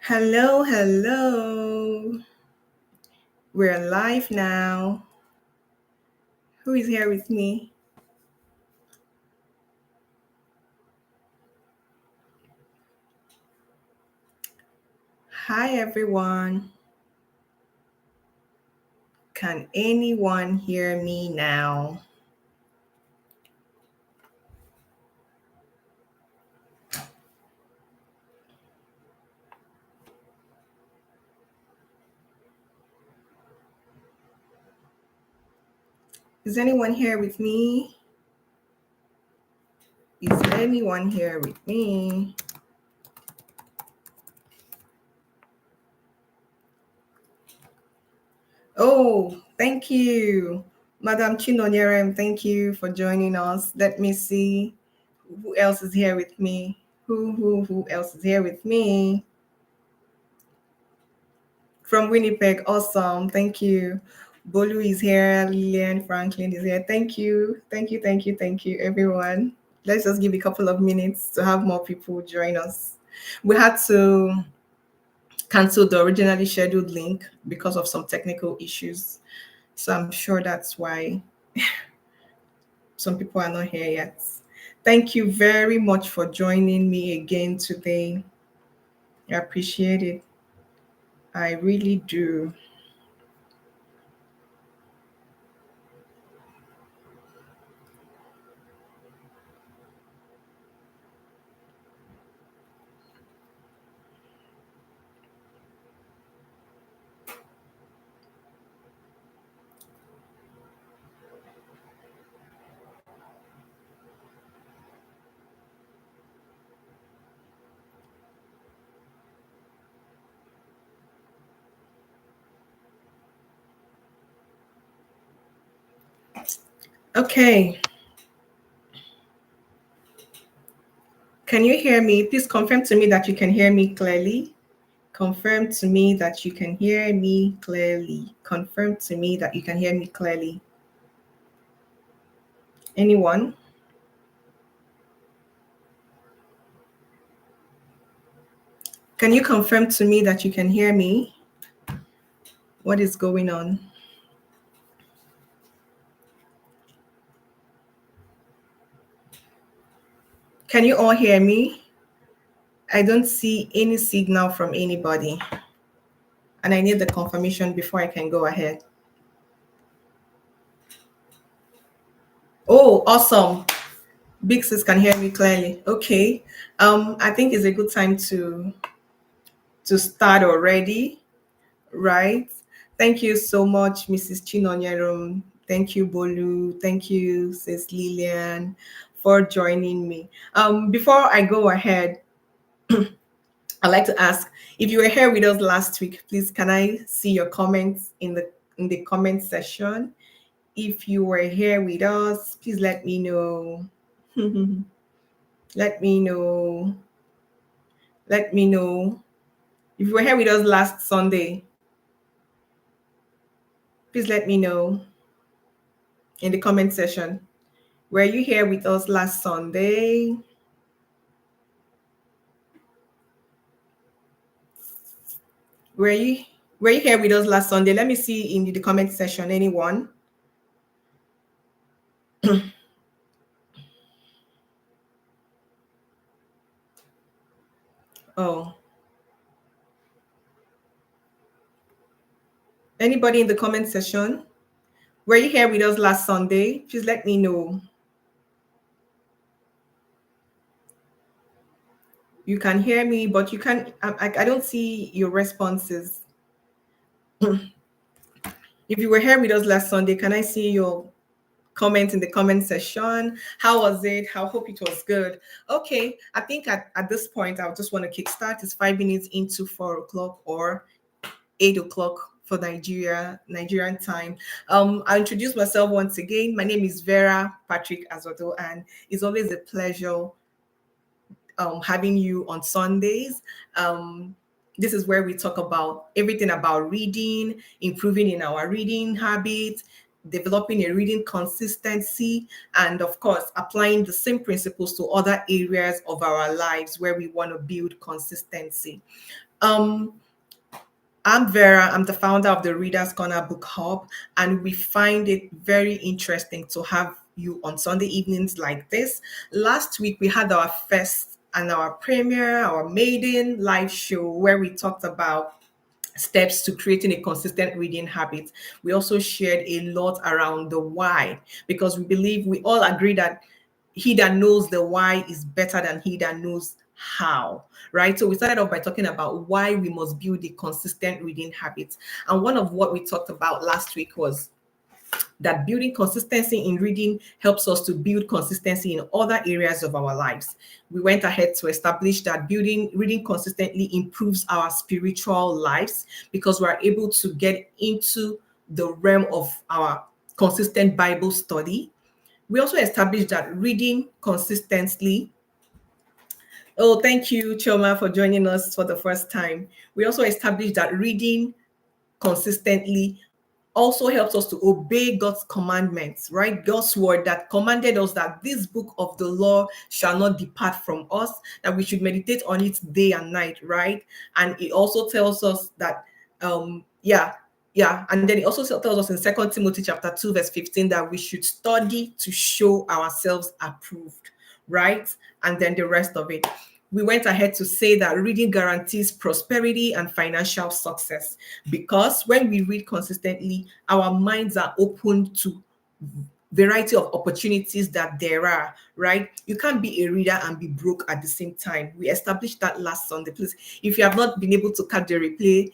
Hello, hello. We're live now. Who is here with me? Hi, everyone. Can anyone hear me now? Is anyone here with me? Is anyone here with me? Oh, thank you. Madam Chinonyerem, thank you for joining us. Let me see who else is here with me. Who else is here with me? From Winnipeg, awesome. Thank you. Bolu is here. Lillian Franklin is here. Thank you. Thank you, everyone. Let's just give a couple of minutes to have more people join us. We had to cancel the originally scheduled link because of some technical issues. So I'm sure that's why some people are not here yet. Thank you very much for joining me again today. I appreciate it. I really do. Okay. Can you hear me? Please confirm to me that you can hear me clearly. Confirm to me that you can hear me clearly. Confirm to me that you can hear me clearly. Anyone? Can you confirm to me that you can hear me? What is going on? Can you all hear me? I don't see any signal from anybody. And I need the confirmation before I can go ahead. Oh, awesome. Big sis can hear me clearly. Okay. I think it's a good time to start already, right? Thank you so much, Mrs. Chinonyerum. Thank you, Bolu. Thank you, Sis Lillian, for joining me. Before I go ahead, I'd like to ask if you were here with us last week, please can I see your comments in the comment section? If you were here with us, please let me know. Let me know. Let me know. If you were here with us last Sunday, please let me know in the comment section. Were you here with us last Sunday? Were you were you here with us last Sunday? Let me see in the comment section. Anyone? Oh, anybody in the comment section? Were you here with us last Sunday? Please let me know. You can hear me, but you can. I don't see your responses. If you were here with us last Sunday, can I see your comment in the comment section? How was it? I hope it was good. Okay, I think at this point, I just want to kickstart. It's 5 minutes into 4 o'clock or 8 o'clock for Nigerian time. I'll introduce myself once again. My name is Vera Patrick Azoto, and it's always a pleasure having you on Sundays. This is where we talk about everything about reading, improving in our reading habits, developing a reading consistency, and of course, applying the same principles to other areas of our lives where we want to build consistency. Um, I'm Vera. I'm the founder of the Readers Corner Book Hub, and we find it very interesting to have you on Sunday evenings like this. Last week, we had our first and our premiere, our maiden live show where we talked about steps to creating a consistent reading habit. We also shared a lot around the why because we believe we all agree that he that knows the why is better than he that knows how, right? So we started off by talking about why we must build a consistent reading habit. And one of what we talked about last week was that building consistency in reading helps us to build consistency in other areas of our lives. We went ahead to establish that building reading consistently improves our spiritual lives because we're able to get into the realm of our consistent Bible study. We also established that reading consistently. Oh, thank you, Choma, for joining us for the first time. We also established that reading consistently also helps us to obey God's commandments, right? God's word that commanded us that this book of the law shall not depart from us, that we should meditate on it day and night, right? And it also tells us that, and then it also tells us in Second Timothy chapter 2, verse 15, that we should study to show ourselves approved, right? And then the rest of it. We went ahead to say that reading guarantees prosperity and financial success because when we read consistently, our minds are open to variety of opportunities that there are, right? You can't be a reader and be broke at the same time. We established that last Sunday. Please, if you have not been able to catch the replay,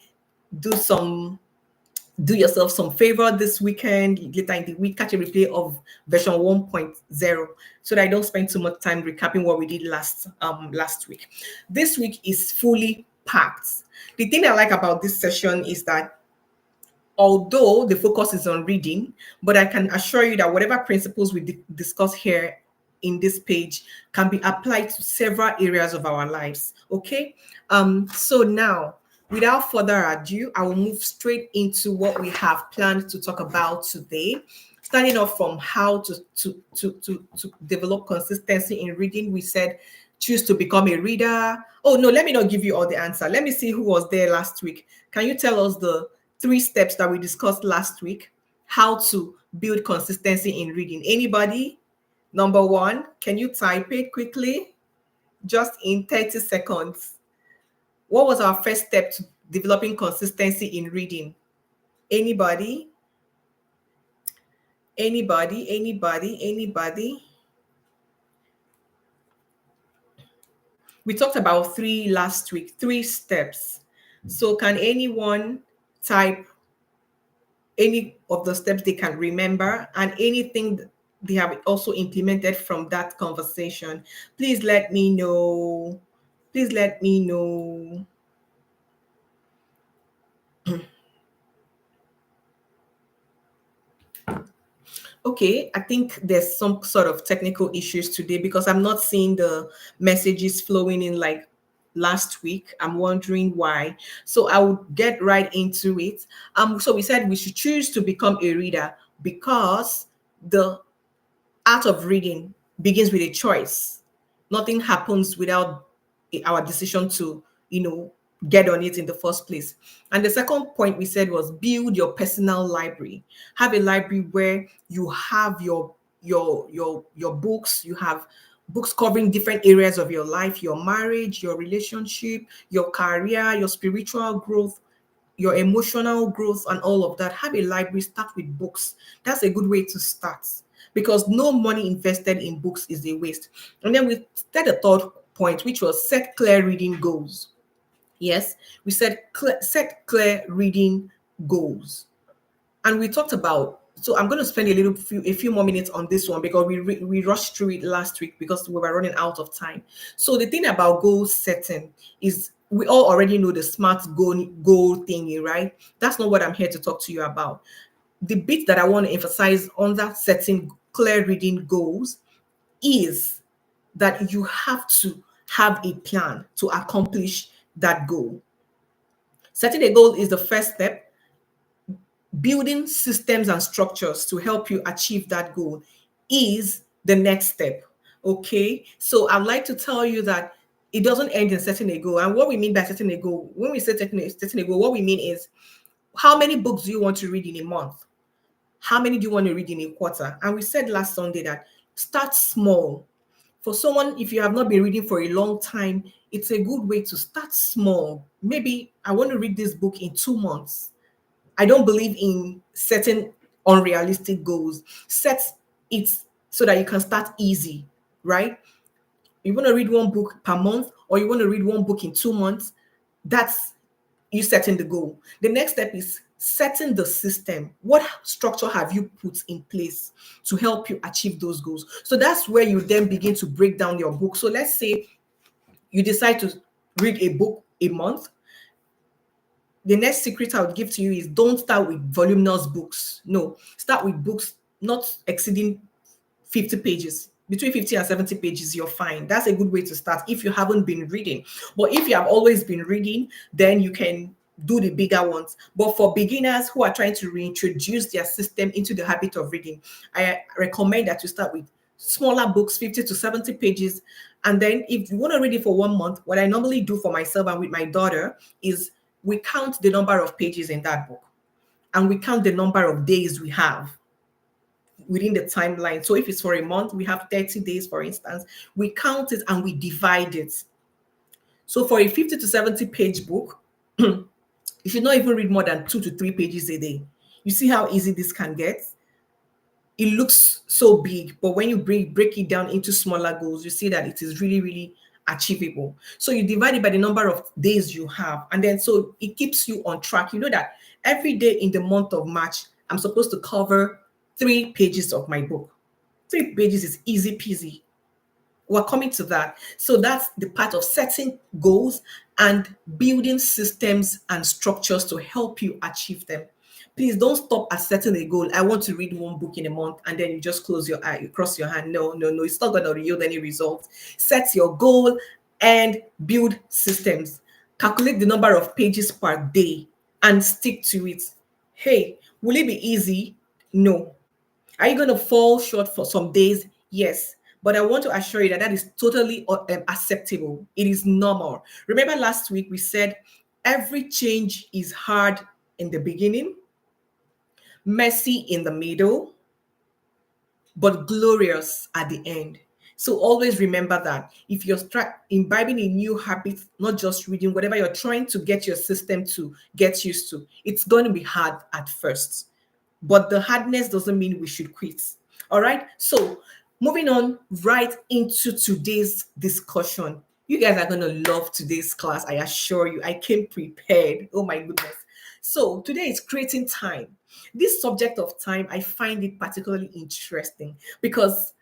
do yourself some favor this weekend, later in the week, catch a replay of version 1.0 so that I don't spend too much time recapping what we did last week. This week is fully packed. The thing I like about this session is that although the focus is on reading, but I can assure you that whatever principles we discuss here in this page can be applied to several areas of our lives. Okay. So now, without further ado, I will move straight into what we have planned to talk about today. Starting off from how to develop consistency in reading, we said choose to become a reader. Oh no, let me not give you all the answer. Let me see who was there last week. Can you tell us the 3 steps that we discussed last week? How to build consistency in reading. Anybody? Number 1, can you type it quickly? Just in 30 seconds. What was our first step to developing consistency in reading? Anybody? Anybody? Anybody? Anybody? We talked about 3 last week, 3 steps. So can anyone type any of the steps they can remember and anything they have also implemented from that conversation? Please let me know. Please let me know. Okay, I think there's some sort of technical issues today because I'm not seeing the messages flowing in like last week. I'm wondering why. So I will get right into it. So we said we should choose to become a reader because the art of reading begins with a choice. Nothing happens without our decision to, get on it in the first place. And the second point we said was build your personal library. Have a library where you have your books, you have books covering different areas of your life, your marriage, your relationship, your career, your spiritual growth, your emotional growth, and all of that. Have a library, start with books. That's a good way to start because no money invested in books is a waste. And then we said a third point, which was set clear reading goals. Yes, we said set clear reading goals. And we talked about, so I'm going to spend a few more minutes on this one because we rushed through it last week because we were running out of time. So the thing about goal setting is we all already know the smart goal thingy, right? That's not what I'm here to talk to you about. The bit that I want to emphasize on that setting clear reading goals is that you have to have a plan to accomplish that goal. Setting a goal is the first step. Building systems and structures to help you achieve that goal is the next step. Okay, so I'd like to tell you that it doesn't end in setting a goal. And what we mean by setting a goal, when we say setting a goal, what we mean is how many books do you want to read in a month? How many do you want to read in a quarter? And we said last Sunday that start small. For someone, if you have not been reading for a long time, it's a good way to start small. Maybe I want to read this book in 2 months. I don't believe in setting unrealistic goals. Set it so that you can start easy, right? You want to read one book per month, or you want to read one book in 2 months. That's you setting the goal. The next step is setting the system. What structure have you put in place to help you achieve those goals? So that's where you then begin to break down your book. So let's say you decide to read a book a month. The next secret I would give to you is don't start with voluminous books. No, start with books not exceeding 50 pages. Between 50 and 70 pages, you're fine. That's a good way to start if you haven't been reading. But if you have always been reading, then you can do the bigger ones. But for beginners who are trying to reintroduce their system into the habit of reading, I recommend that you start with smaller books, 50 to 70 pages. And then if you want to read it for 1 month, what I normally do for myself and with my daughter is we count the number of pages in that book and we count the number of days we have within the timeline. So if it's for a month, we have 30 days, for instance, we count it and we divide it. So for a 50 to 70 page book, you should not even read more than 2 to 3 pages a day. You see how easy this can get? It looks so big, but when you break it down into smaller goals, you see that it is really, really achievable. So you divide it by the number of days you have, and then so it keeps you on track. You know that every day in the month of March, I'm supposed to cover 3 pages of my book. 3 pages is easy peasy. We're coming to that. So that's the part of setting goals and building systems and structures to help you achieve them. Please don't stop at setting a goal. I want to read one book in a month and then you just close your eye, you cross your hand. No, no, no. It's not going to yield any results. Set your goal and build systems. Calculate the number of pages per day and stick to it. Hey, will it be easy? No. Are you going to fall short for some days? Yes. But I want to assure you that that is totally acceptable. It is normal. Remember last week we said every change is hard in the beginning, messy in the middle, but glorious at the end. So always remember that if you're imbibing a new habit, not just reading, whatever you're trying to get your system to get used to, it's going to be hard at first. But the hardness doesn't mean we should quit. All right. So moving on right into today's discussion. You guys are going to love today's class. I assure you, I came prepared. Oh my goodness. So today is creating time. This subject of time, I find it particularly interesting because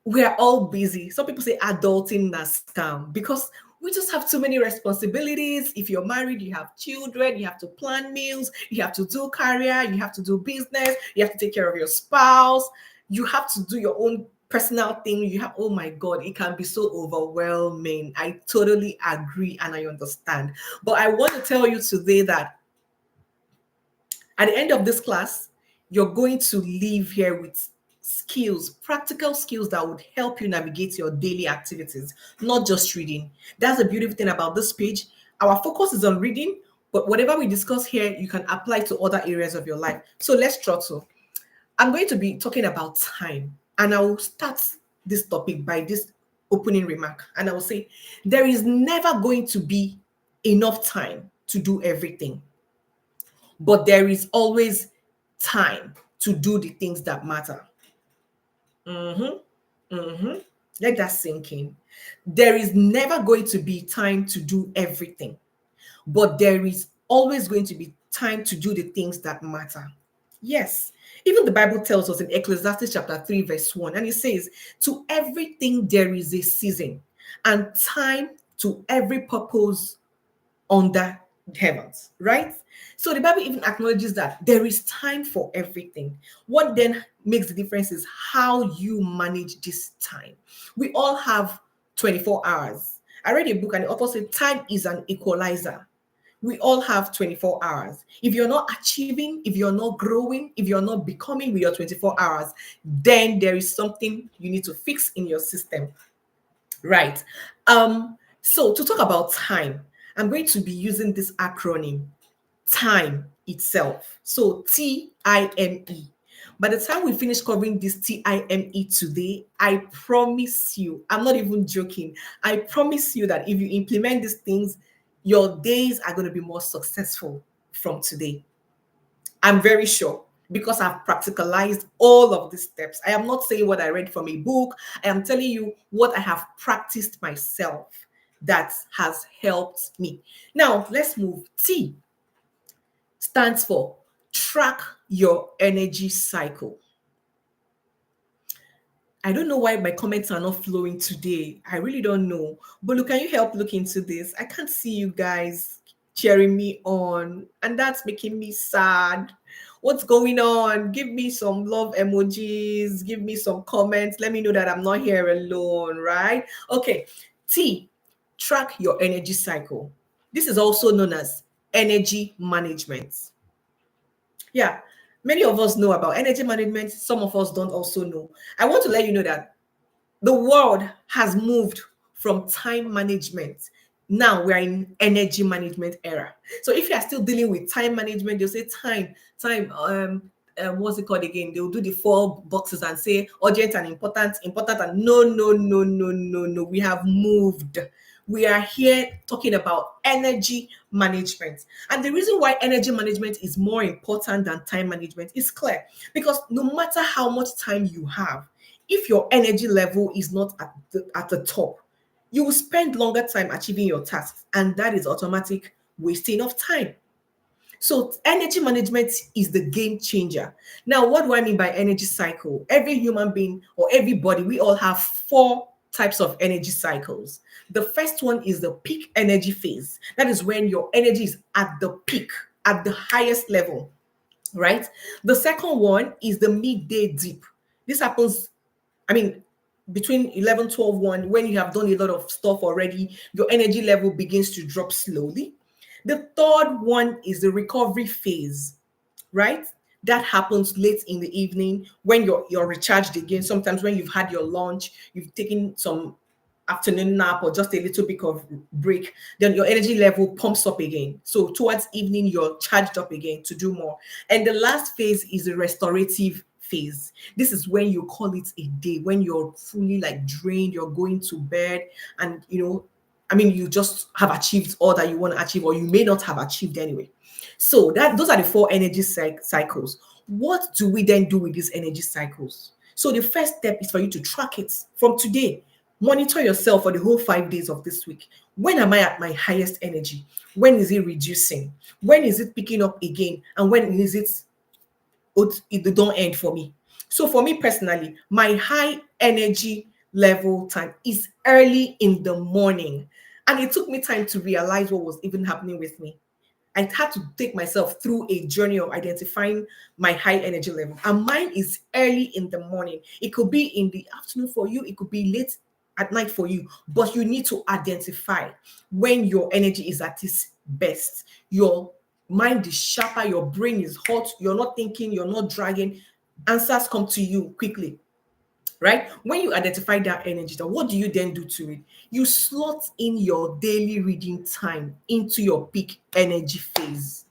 we are all busy. Some people say adulting na scam because we just have too many responsibilities. If you're married, you have children, you have to plan meals, you have to do career, you have to do business, you have to take care of your spouse, you have to do your own personal thing. You have, oh my God, it can be so overwhelming. I totally agree and I understand. But I want to tell you today that at the end of this class, you're going to leave here with skills, practical skills that would help you navigate your daily activities, not just reading. That's the beautiful thing about this page. Our focus is on reading, but whatever we discuss here, you can apply to other areas of your life. So let's throttle. I'm going to be talking about time, and I will start this topic by this opening remark. And I will say, there is never going to be enough time to do everything, but there is always time to do the things that matter. Let that sink in. There is never going to be time to do everything, but there is always going to be time to do the things that matter. Yes, even the Bible tells us in Ecclesiastes chapter 3, verse 1, and it says, to everything there is a season and time to every purpose under heavens, right? So the Bible even acknowledges that there is time for everything. What then makes the difference is how you manage this time. We all have 24 hours. I read a book and the author said time is an equalizer. We all have 24 hours. If you're not achieving, if you're not growing, if you're not becoming with your 24 hours, then there is something you need to fix in your system. Right. So to talk about time, I'm going to be using this acronym, time itself. So TIME. By the time we finish covering this TIME today, I promise you, I'm not even joking. I promise you that if you implement these things, your days are going to be more successful from today. I'm very sure because I've practicalized all of these steps. I am not saying what I read from a book. I am telling you what I have practiced myself that has helped me. Now, let's move. T stands for track your energy cycle. I don't know why my comments are not flowing today. I really don't know. But look, can you help look into this? I can't see you guys cheering me on, and that's making me sad. What's going on? Give me some love emojis, give me some comments. Let me know that I'm not here alone, right? Okay. T, track your energy cycle. This is also known as energy management. Yeah, many of us know about energy management. Some of us don't also know. I want to let you know that the world has moved from time management. Now we're in energy management era. So if you are still dealing with time management, they'll say what's it called again? They'll do the four boxes and say urgent and important, important and no, no, no, no, no, no. We have moved. We are here talking about energy management. And the reason why energy management is more important than time management is clear. Because no matter how much time you have, if your energy level is not at the top, you will spend longer time achieving your tasks, and that is automatic wasting of time. So energy management is the game changer. Now, what do I mean by energy cycle? Every human being or everybody, we all have four types of energy cycles. The first one is the peak energy phase. That is when your energy is at the peak, at the highest level, right? The second one is the midday dip. This happens, I mean, between 11, 12, 1, when you have done a lot of stuff already, your energy level begins to drop slowly. The third one is the recovery phase, right? That happens late in the evening when you're recharged again. Sometimes when you've had your lunch, you've taken some afternoon nap or just a little bit of break, then your energy level pumps up again. So towards evening, you're charged up again to do more. And the last phase is the restorative phase. This is when you call it a day, when you're fully like drained, you're going to bed, and you just have achieved all that you want to achieve, or you may not have achieved anyway. So those are the four energy cycles. What do we then do with these energy cycles? So the first step is for you to track it from today. Monitor yourself for the whole 5 days of this week. When am I at my highest energy? When is it reducing? When is it picking up again? And when is it don't end for me? So for me personally, my high energy level time is early in the morning. And it took me time to realize what was even happening with me. I had to take myself through a journey of identifying my high energy level. And mine is early in the morning. It could be in the afternoon for you, it could be late at night for you, but you need to identify when your energy is at its best. Your mind is sharper, your brain is hot, you're not thinking, you're not dragging. Answers come to you quickly, right? When you identify that energy, then what do you then do to it? You slot in your daily reading time into your peak energy phase.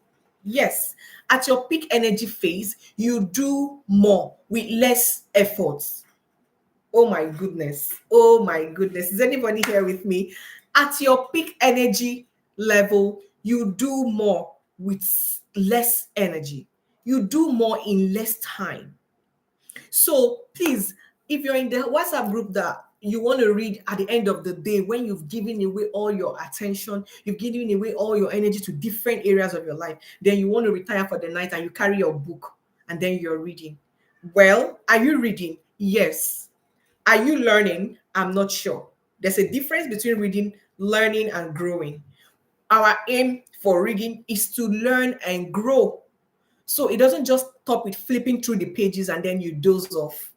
Yes, at your peak energy phase, you do more with less effort. Oh my goodness. Oh my goodness. Is anybody here with me? At your peak energy level, you do more with less energy. You do more in less time. So please, if you're in the WhatsApp group that you want to read at the end of the day, when you've given away all your attention, you've given away all your energy to different areas of your life, then you want to retire for the night and you carry your book and then you're reading. Well, are you reading? Yes. Are you learning? I'm not sure. There's a difference between reading, learning, and growing. Our aim for reading is to learn and grow. So it doesn't just stop with flipping through the pages and then you doze off.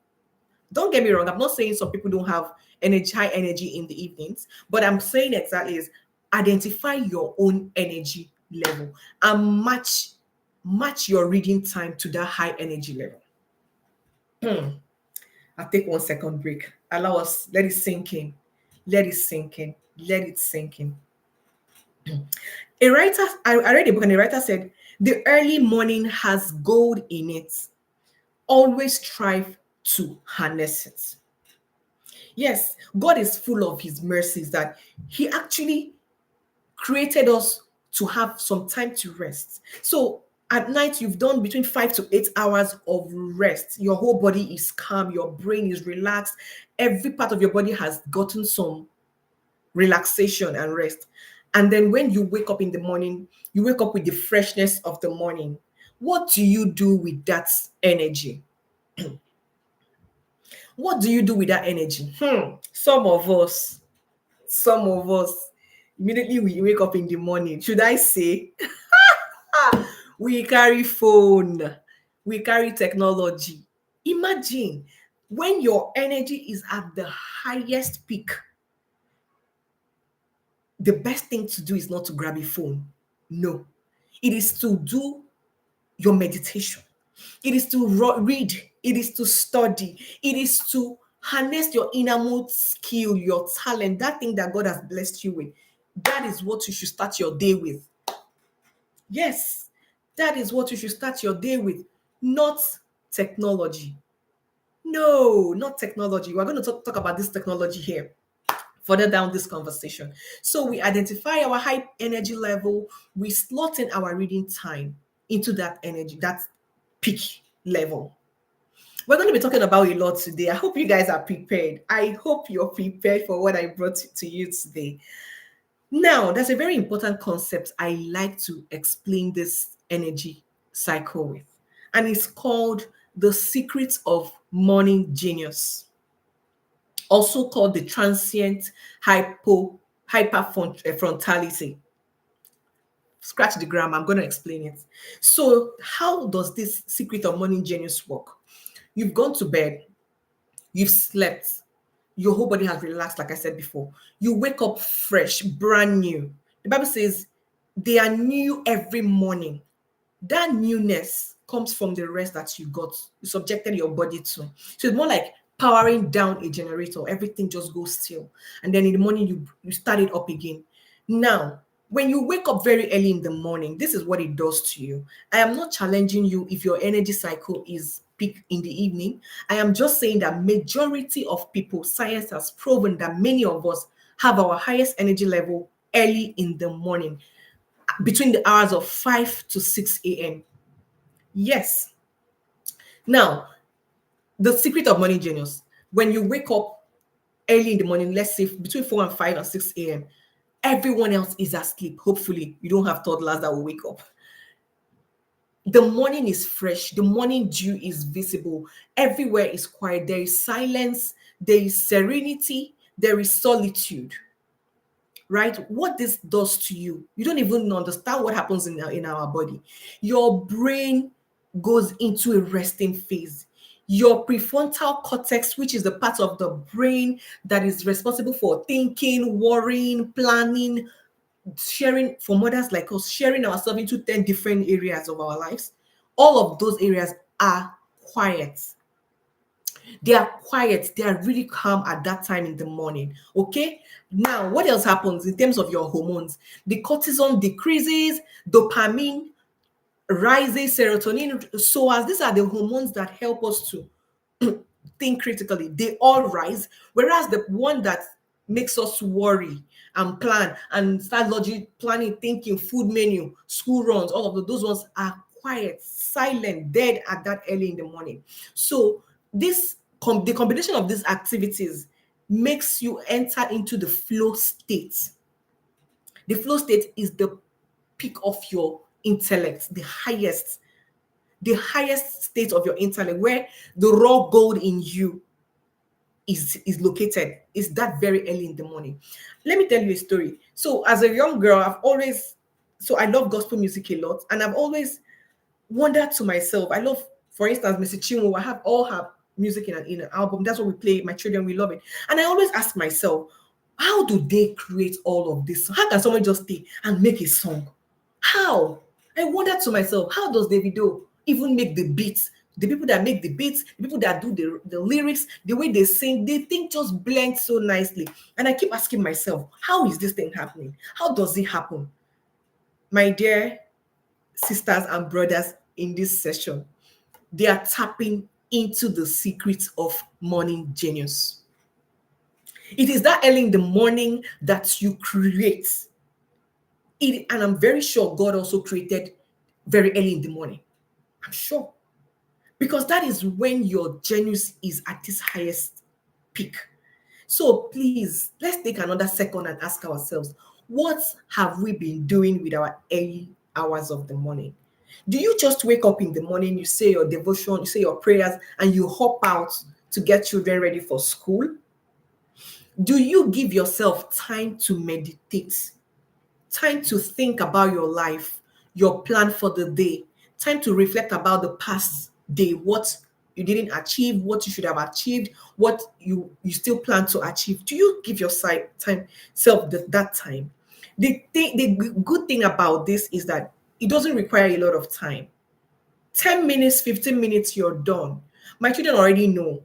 Don't get me wrong. I'm not saying some people don't have energy, high energy in the evenings, but I'm saying exactly is identify your own energy level and match your reading time to that high energy level. I'll take 1 second break. Allow us, let it sink in. Let it sink in. Let it sink in. A writer, I read a book and the writer said, the early morning has gold in it. Always strive to harness it. Yes, God is full of his mercies that he actually created us to have some time to rest. So at night, you've done between 5 to 8 hours of rest. Your whole body is calm, your brain is relaxed, every part of your body has gotten some relaxation and rest. And then when you wake up in the morning, you wake up with the freshness of the morning. What do you do with that energy? What do you do with that energy? Some of us, immediately we wake up in the morning. Should I say, we carry phone, we carry technology. Imagine when your energy is at the highest peak, the best thing to do is not to grab a phone. No, it is to do your meditation. It is to read. It is to study. It is to harness your innermost skill, your talent, that thing that God has blessed you with. That is what you should start your day with. Yes, that is what you should start your day with, not technology. No, not technology. We're going to talk about this technology here further down this conversation. So we identify our high energy level, we slot in our reading time into that energy, that peak level. We're going to be talking about a lot today. I hope you guys are prepared. I hope you're prepared for what I brought to you today. Now, there's a very important concept I like to explain this energy cycle with, and it's called the secret of morning genius, also called the transient hyperfrontality. Scratch the grammar, I'm going to explain it. So, how does this secret of morning genius work? You've gone to bed, you've slept, your whole body has relaxed, like I said before. You wake up fresh, brand new. The Bible says they are new every morning. That newness comes from the rest that you subjected your body to. So it's more like powering down a generator. Everything just goes still. And then in the morning, you start it up again. Now, when you wake up very early in the morning, this is what it does to you. I am not challenging you if your energy cycle is peak in the evening. I am just saying that majority of people, science has proven that many of us have our highest energy level early in the morning, between the hours of 5 to 6 a.m. Yes. Now, the secret of morning genius, when you wake up early in the morning, let's say between 4 and 5 and 6 a.m., everyone else is asleep. Hopefully, you don't have toddlers that will wake up. The morning is fresh. The morning dew is visible. Everywhere is quiet. There is silence. There is serenity. There is solitude. Right? What this does to you, you don't even understand what happens in our body. Your brain goes into a resting phase. Your prefrontal cortex, which is the part of the brain that is responsible for thinking, worrying, planning, sharing, for mothers like us, sharing ourselves into 10 different areas of our lives, all of those areas are quiet. They are quiet. They are really calm at that time in the morning. Okay. Now, what else happens in terms of your hormones? The cortisol decreases, dopamine rises, serotonin. So, as these are the hormones that help us to think critically, they all rise. Whereas the one that makes us worry and plan and start logic planning, thinking, food menu, school runs, all of those ones are quiet, silent, dead at that early in the morning. So the combination of these activities makes you enter into the flow state. The flow state is the peak of your intellect, the highest state of your intellect, where the raw gold in you is located, is that very early in the morning. Let me tell you a story. So as a young girl, I love gospel music a lot, and I've always wondered to myself, I love, for instance, Mr. Chinwo, I have all her music in an album. That's what we play. My children, we love it. And I always ask myself, how do they create all of this? How can someone just stay and make a song? How? I wonder to myself, how does Davido even make the beats The people that make the beats, the people that do the lyrics, the way they sing, they think just blend so nicely. And I keep asking myself, how is this thing happening? How does it happen? My dear sisters and brothers in this session, they are tapping into the secrets of morning genius. It is that early in the morning that you create it. And I'm very sure God also created very early in the morning. I'm sure. Because that is when your genius is at its highest peak. So please, let's take another second and ask ourselves, what have we been doing with our early hours of the morning? Do you just wake up in the morning, you say your devotion, you say your prayers, and you hop out to get children ready for school? Do you give yourself time to meditate, time to think about your life, your plan for the day, time to reflect about the past day, what you didn't achieve, what you should have achieved, what you still plan to achieve? Do you give your self that time? The good thing about this is that it doesn't require a lot of time. 10 minutes, 15 minutes, you're done. My children already know.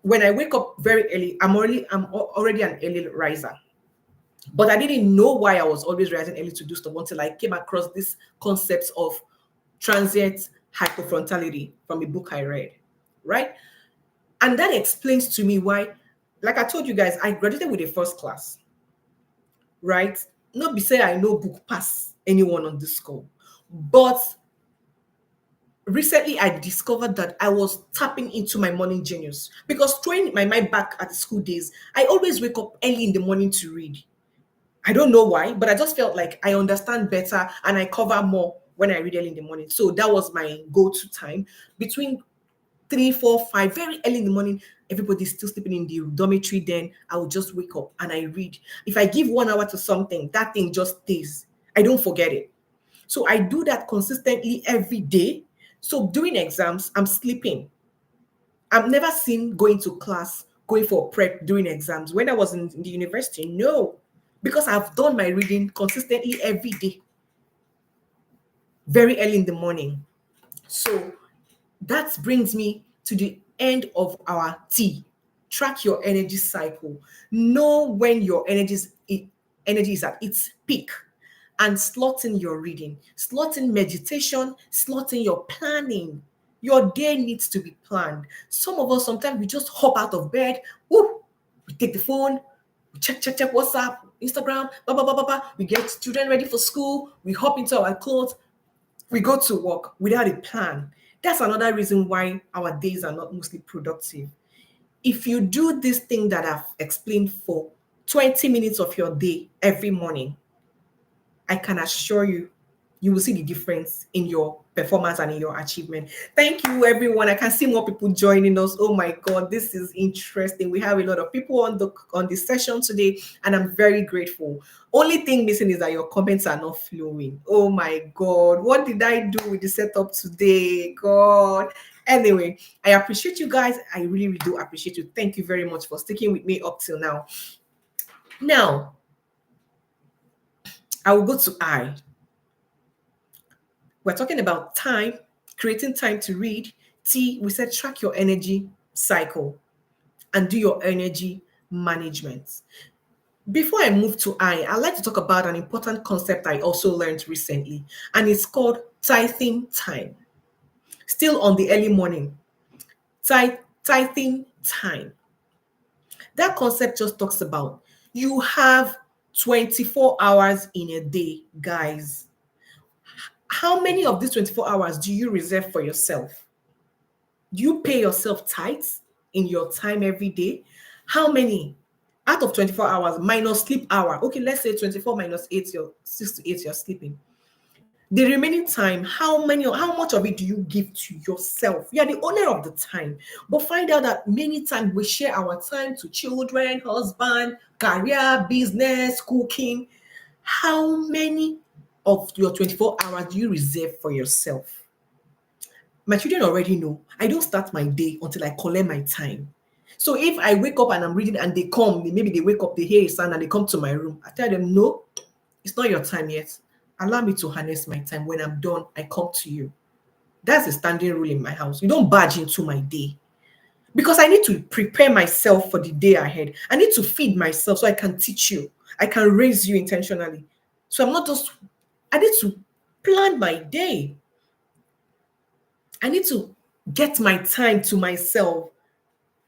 When I wake up very early, I'm already an early riser. But I didn't know why I was always rising early to do stuff until I came across this concept of transient hypofrontality from a book I read, right? And that explains to me why, like I told you guys, I graduated with a first class, right? Not be say I know book pass anyone on this school, but recently I discovered that I was tapping into my morning genius because throwing my mind back at the school days, I always wake up early in the morning to read. I don't know why, but I just felt like I understand better and I cover more when I read early in the morning. So that was my go-to time between 3, 4, 5, very early in the morning. Everybody's still sleeping in the dormitory. Then I will just wake up and I read. If I give 1 hour to something, that thing just stays. I don't forget it. So I do that consistently every day. So during exams, I'm sleeping. I've never seen going to class, going for prep during exams. When I was in the university, no, because I've done my reading consistently every day, very early in the morning. So that brings me to the end of our T. Track your energy cycle. Know when your energy is at its peak and slot in your reading, slot in meditation, slot in your planning. Your day needs to be planned. Some of us, sometimes we just hop out of bed, whoop, we take the phone, we check WhatsApp, Instagram, blah, blah, blah, blah, blah. We get children ready for school, we hop into our clothes, we go to work without a plan. That's another reason why our days are not mostly productive. If you do this thing that I've explained for 20 minutes of your day every morning, I can assure you, you will see the difference in your performance and in your achievement. Thank you, everyone. I can see more people joining us. Oh my God, this is interesting. We have a lot of people on the session today, and I'm very grateful. Only thing missing is that your comments are not flowing. Oh my God, what did I do with the setup today? God. Anyway, I appreciate you guys. I really, really do appreciate you. Thank you very much for sticking with me up till now. Now, I will go to I. We're talking about time, creating time to read. T, we said track your energy cycle and do your energy management. Before I move to I'd like to talk about an important concept I also learned recently, and it's called tithing time. Still on the early morning, tithing time. That concept just talks about you have 24 hours in a day, guys. How many of these 24 hours do you reserve for yourself? Do you pay yourself tithes in your time every day? How many out of 24 hours minus sleep hour? Okay, let's say 24 minus 8, your 6 to 8, you're sleeping. The remaining time, how much of it do you give to yourself? You are the owner of the time. But find out that many times we share our time to children, husband, career, business, cooking. How many of your 24 hours do you reserve for yourself? My children already know I don't start my day until I collect my time. So if I wake up and I'm reading and they come, maybe they wake up, they hear a sound and they come to my room, I tell them, no, it's not your time yet. Allow me to harness my time. When I'm done, I come to you. That's a standing rule in my house. You don't barge into my day because I need to prepare myself for the day ahead. I need to feed myself so I can teach you. I can raise you intentionally. So I'm not just, I need to plan my day. I need to get my time to myself,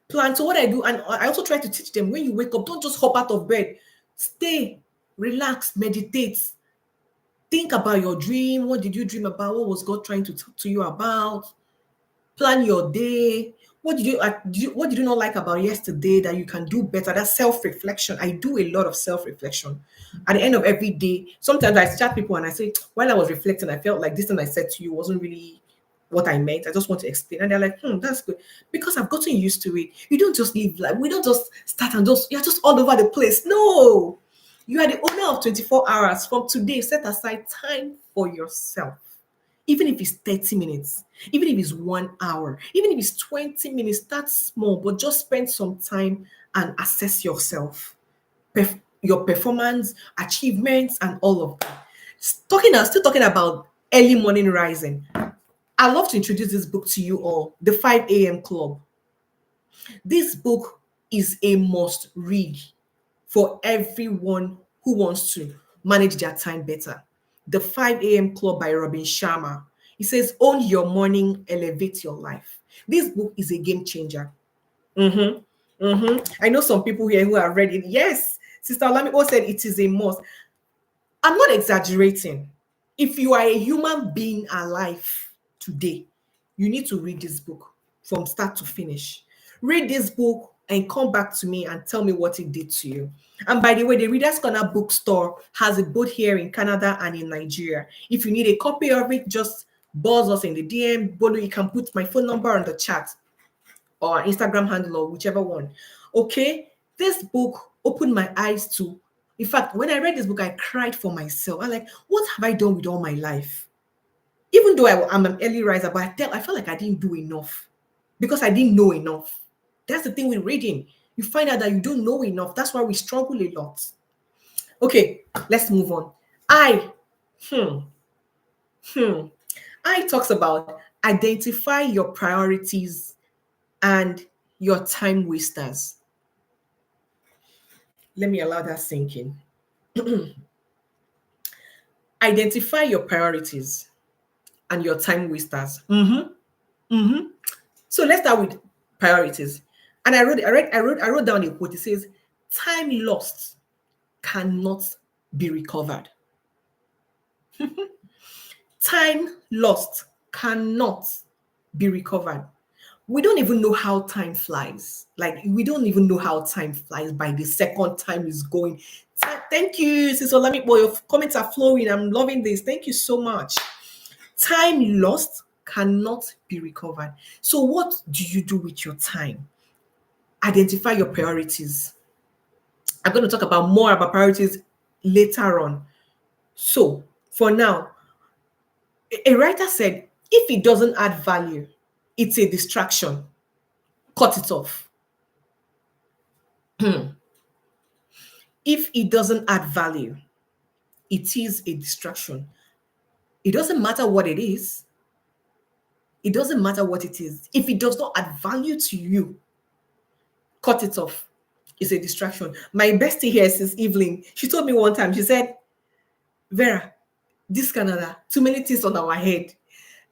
plan. So what I do, and I also try to teach them, when you wake up, don't just hop out of bed. Stay, relax, meditate. Think about your dream. What did you dream about? What was God trying to talk to you about? Plan your day. What did you not like about yesterday that you can do better? That's self-reflection. I do a lot of self-reflection. At the end of every day, sometimes I chat people and I say, while I was reflecting, I felt like this thing I said to you wasn't really what I meant. I just want to explain. And they're like, that's good. Because I've gotten used to it. You don't just live like, we don't just start and you're just all over the place. No. You are the owner of 24 hours. From today, set aside time for yourself. Even if it's 30 minutes, even if it's 1 hour, even if it's 20 minutes, start small, but just spend some time and assess yourself, your performance, achievements, and all of that. Still talking about early morning rising. I'd love to introduce this book to you all, The 5 a.m. Club. This book is a must read for everyone who wants to manage their time better. The 5 a.m. Club by Robin Sharma. It says, own your morning, elevate your life. This book is a game changer. I know some people here who have read it. Yes, Sister Olamide said it is a must. I'm not exaggerating. If you are a human being alive today, you need to read this book from start to finish. Read this book and come back to me and tell me what it did to you. And by the way, the Reader's Corner bookstore has it both here in Canada and in Nigeria. If you need a copy of it, just buzz us in the DM. Bolo, you can put my phone number on the chat or Instagram handle or whichever one. Okay, this book opened my eyes to, in fact, when I read this book, I cried for myself. I'm like, what have I done with all my life? Even though I'm an early riser, but I felt like I didn't do enough because I didn't know enough. That's the thing with reading. You find out that you don't know enough. That's why we struggle a lot. Okay, let's move on. Hmm, hmm. I talks about identify your priorities and your time wasters. Let me allow that sink in. Identify your priorities and your time wasters. So let's start with priorities. And I wrote down a quote. It says, time lost cannot be recovered. Time lost cannot be recovered. We don't even know how time flies. Like, we don't even know how time flies by the second time is going. Thank you, Sister Olami. Boy, your comments are flowing. I'm loving this. Thank you so much. Time lost cannot be recovered. So what do you do with your time? Identify your priorities. I'm going to talk about more about priorities later on. So for now, a writer said, if it doesn't add value, it's a distraction. Cut it off. If it doesn't add value, it is a distraction. It doesn't matter what it is. It doesn't matter what it is. If it does not add value to you, cut it off. It's a distraction. My bestie here since Evelyn, she told me one time, she said, Vera, this Canada, too many things on our head.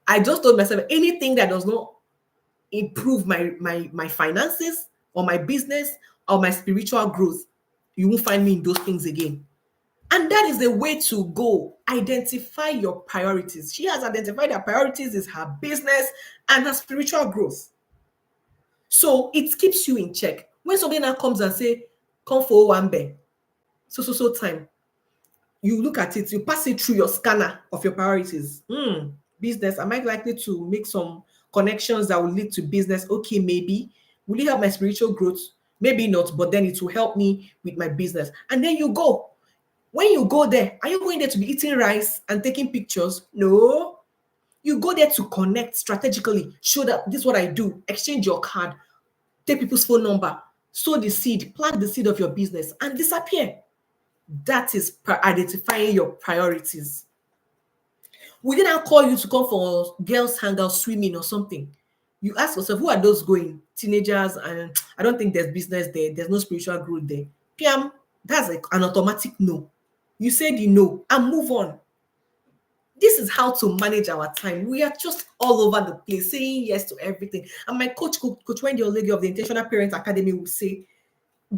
I just told myself, anything that does not improve my finances or my business or my spiritual growth, you won't find me in those things again. And that is the way to go. Identify your priorities. She has identified her priorities is her business and her spiritual growth. So it keeps you in check. When somebody now comes and say, come for one day, so time, you look at it, you pass it through your scanner of your priorities. Business, am I likely to make some connections that will lead to business? Okay, maybe. Will it help my spiritual growth? Maybe not, but then it will help me with my business. And then you go. When you go there, are you going there to be eating rice and taking pictures? No. You go there to connect strategically, show that this is what I do, exchange your card, take people's phone number, sow the seed, plant the seed of your business, and disappear. That is identifying your priorities. We didn't call you to come for girls' hangout, swimming or something. You ask yourself, who are those going? Teenagers, and I don't think there's business there. There's no spiritual growth there. Piam, that's like an automatic no. You said you know and move on. This is how to manage our time. We are just all over the place, saying yes to everything. And my Coach Wendy Olege of the Intentional Parent Academy, will say,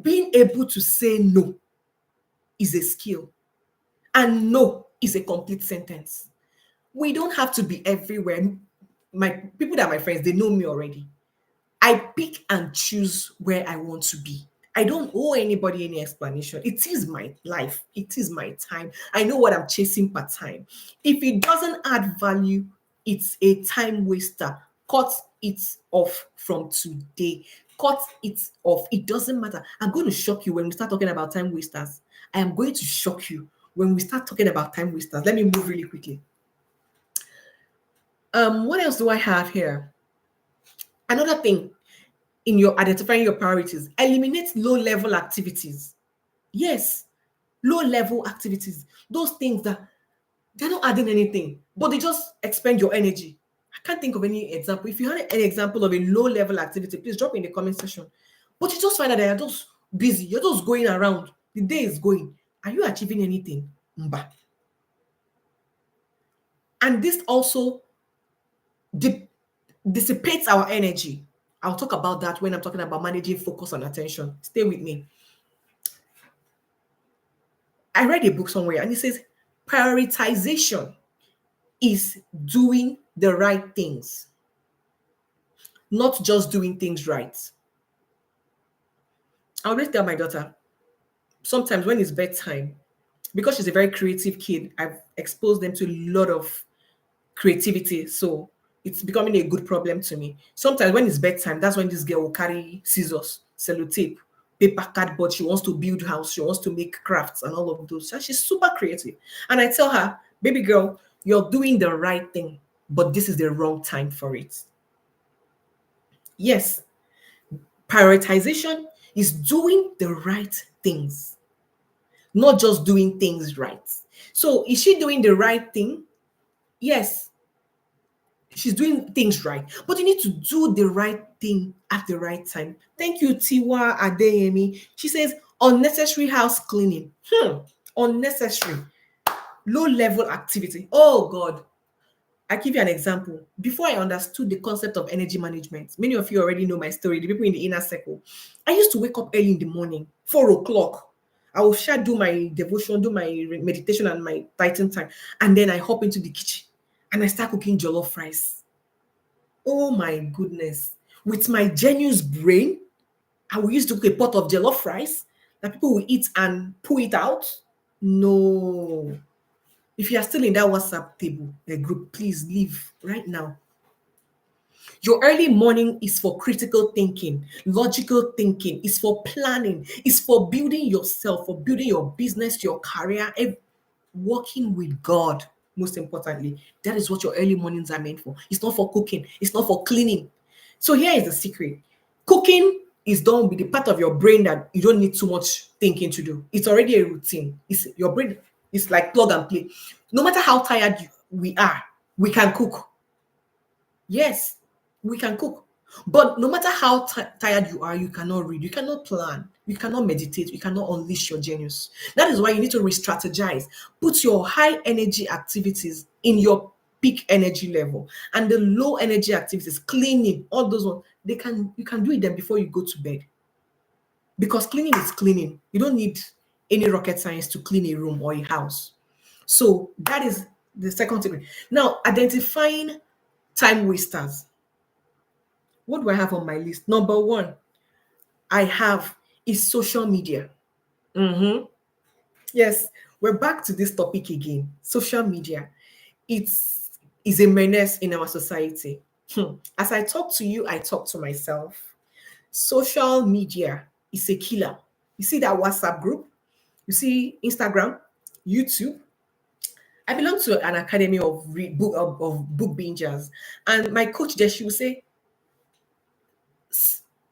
being able to say no is a skill, and no is a complete sentence. We don't have to be everywhere. My people that are my friends, they know me already. I pick and choose where I want to be. I don't owe anybody any explanation. It is my life. It is my time. I know what I'm chasing per time. If it doesn't add value, it's a time waster. Cut it off from today. Cut it off. It doesn't matter. I'm going to shock you when we start talking about time wasters. I am going to shock you when we start talking about time wasters. Let me move really quickly. What else do I have here? Another thing in your identifying your priorities, eliminate low-level activities. Yes, low-level activities. Those things that they're not adding anything, but they just expend your energy. I can't think of any example. If you have any example of a low-level activity, please drop in the comment section. But you just find that they are just busy. You're just going around. The day is going. Are you achieving anything? Mba. And this also dissipates our energy. I'll talk about that when I'm talking about managing focus and attention. Stay with me. I read a book somewhere and it says prioritization is doing the right things, not just doing things right. I always tell my daughter, sometimes when it's bedtime, because she's a very creative kid, I've exposed them to a lot of creativity. So it's becoming a good problem to me. Sometimes when it's bedtime, that's when this girl will carry scissors, sellotape, paper, cardboard. She wants to build house. She wants to make crafts and all of those. And she's super creative. And I tell her, baby girl, you're doing the right thing, but this is the wrong time for it. Yes, prioritization is doing the right things, not just doing things right. So is she doing the right thing? Yes, she's doing things right, but you need to do the right thing at the right time. Thank you, Tiwa Adeyemi. She says unnecessary house cleaning. Unnecessary, low level activity. Oh God. I give you an example. Before I understood the concept of energy management, many of you already know my story, the people in the inner circle. I used to wake up early in the morning, 4 o'clock. I will do my devotion, do my meditation and my Titan time. And then I hop into the kitchen and I start cooking jollof rice. Oh my goodness. With my genius brain, I will use to cook a pot of jollof rice that people will eat and pull it out. No. If you are still in that WhatsApp table, the group, please leave right now. Your early morning is for critical thinking, logical thinking, is for planning, is for building yourself, for building your business, your career, and working with God. Most importantly, that is what your early mornings are meant for. It's not for cooking, it's not for cleaning. So here is the secret. Cooking is done with the part of your brain that you don't need too much thinking to do. It's already a routine. It's your brain. It's like plug and play. No matter how tired we are, we can cook. Yes, we can cook. But no matter how tired you are, you cannot read, you cannot plan, you cannot meditate, you cannot unleash your genius. That is why you need to re-strategize. Put your high energy activities in your peak energy level, and the low energy activities, cleaning, all those ones, you can do it then before you go to bed. Because cleaning is cleaning. You don't need any rocket science to clean a room or a house. So that is the second thing. Now, identifying time wasters. What do I have on my list? Number one, I have is social media. Yes, we're back to this topic again. Social media. It's is a menace in our society. As I talk to you, I talk to myself. Social media is a killer. You see that WhatsApp group? You see Instagram, YouTube. I belong to an academy of book bingers, and my coach there, she will say,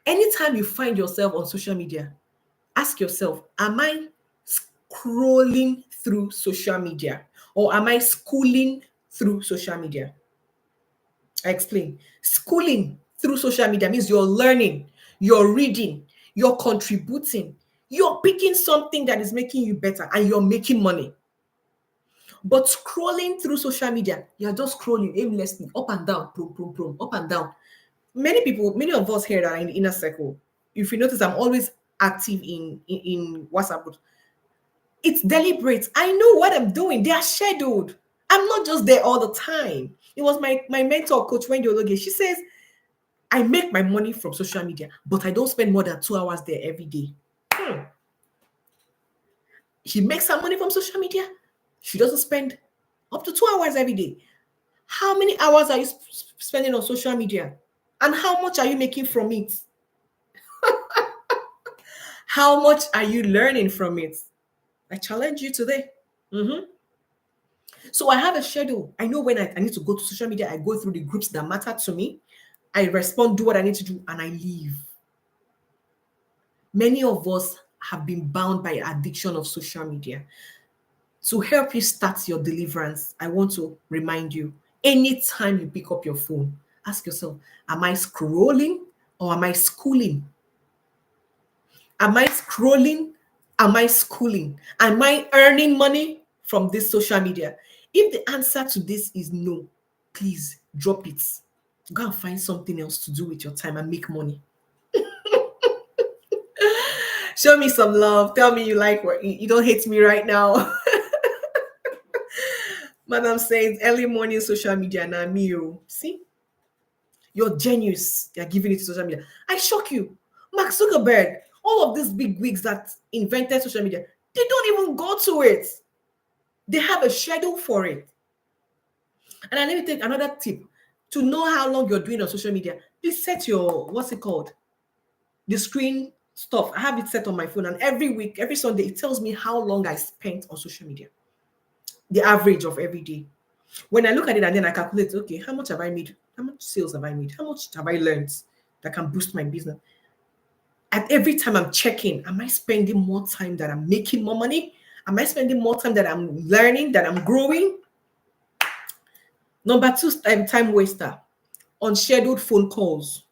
anytime you find yourself on social media, ask yourself, am I scrolling through social media or am I schooling through social media. I explain. Schooling through social media means you're learning, you're reading, you're contributing, you're picking something that is making you better, and you're making money. But scrolling through social media, you're just scrolling aimlessly, up and down, boom, boom, boom, up and down. Many people, many of us here that are in the inner circle, if you notice, I'm always active in WhatsApp groups. It's deliberate. I know what I'm doing. They are scheduled. I'm not just there all the time. It was my mentor, Coach Wendy Ologe. She says, I make my money from social media, but I don't spend more than 2 hours there every day. She makes her money from social media. She doesn't spend up to 2 hours every day. How many hours are you spending on social media? And how much are you making from it? How much are you learning from it? I challenge you today. So I have a schedule. I know when I need to go to social media, I go through the groups that matter to me. I respond, do what I need to do, and I leave. Many of us have been bound by addiction of social media. To help you start your deliverance, I want to remind you, anytime you pick up your phone, ask yourself, am I scrolling or am I schooling? Am I scrolling? Am I schooling? Am I earning money from this social media? If the answer to this is no, please drop it. Go and find something else to do with your time and make money. Show me some love. Tell me you like what you don't hate me right now. Madam says early morning social media na me. See, you're genius. You're giving it to social media. I shock you. Mark Zuckerberg, all of these big wigs that invented social media, they don't even go to it. They have a schedule for it. And let me take another tip. To know how long you're doing on social media, please set your, what's it called? The screen stuff. I have it set on my phone, and every week, every Sunday, it tells me how long I spent on social media. The average of every day. When I look at it and then I calculate, okay, how much have I made? How much sales have I made? How much have I learned that can boost my business? At every time I'm checking, am I spending more time that I'm making more money? Am I spending more time that I'm learning, that I'm growing? Number two, time waster. Unscheduled phone calls.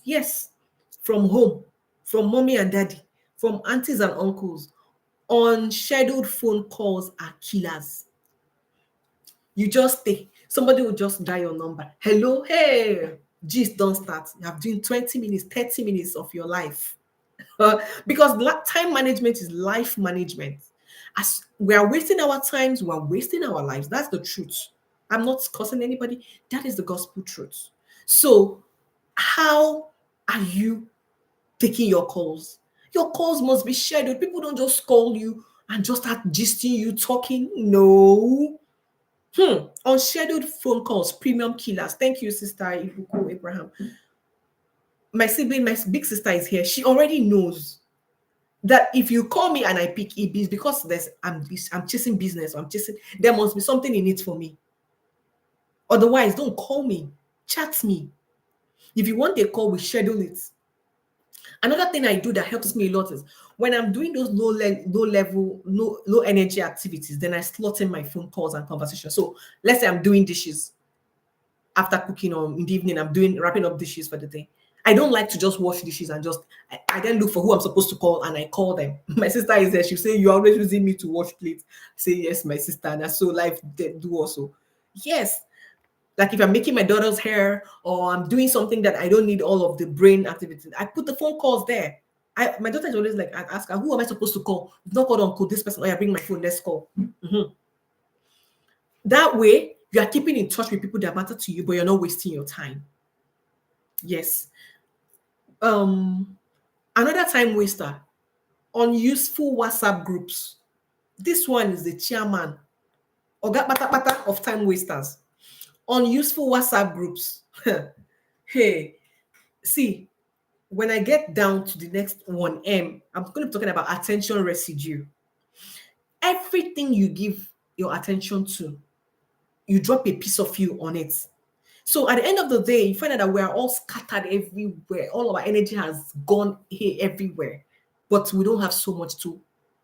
Yes, from home, from mommy and daddy, from aunties and uncles. Unscheduled phone calls are killers. You just stay. Somebody will just dial your number. Hello, hey, gist don't start. You have doing 20 minutes, 30 minutes of your life. Because time management is life management. As we are wasting our times, we are wasting our lives. That's the truth. I'm not cursing anybody. That is the gospel truth. So, how are you taking your calls? Your calls must be scheduled. People don't just call you and just start gisting you, talking. No. Unscheduled phone calls, premium killers. Thank you, Sister Ibuku Abraham. My sibling, my big sister is here. She already knows that if you call me and I pick it is because I'm chasing business. There must be something in it for me. Otherwise, don't call me. Chat me. If you want a call, we schedule it. Another thing I do that helps me a lot is when I'm doing those low energy activities, then I slot in my phone calls and conversations. So let's say I'm doing dishes after cooking, or in the evening, I'm wrapping up dishes for the day. I don't like to just wash dishes and I then look for who I'm supposed to call and I call them. My sister is there. She'll say, "You're always using me to wash plates." I say, "Yes, my sister." And that's so life do also. Yes. Like if I'm making my daughter's hair or I'm doing something that I don't need all of the brain activity, I put the phone calls there. My daughter is always like, I ask her, "Who am I supposed to call? If not called uncle, this person, oh yeah, bring my phone, let's call." That way, you are keeping in touch with people that matter to you, but you're not wasting your time. Yes. Another time waster, unuseful WhatsApp groups. This one is the chairman Oga Pata of time wasters. Unuseful WhatsApp groups. Hey, see, when I get down to the next 1M, I'm going to be talking about attention residue. Everything you give your attention to, you drop a piece of you on it. So at the end of the day, you find out that we're all scattered everywhere. All of our energy has gone here everywhere, but we don't have so much to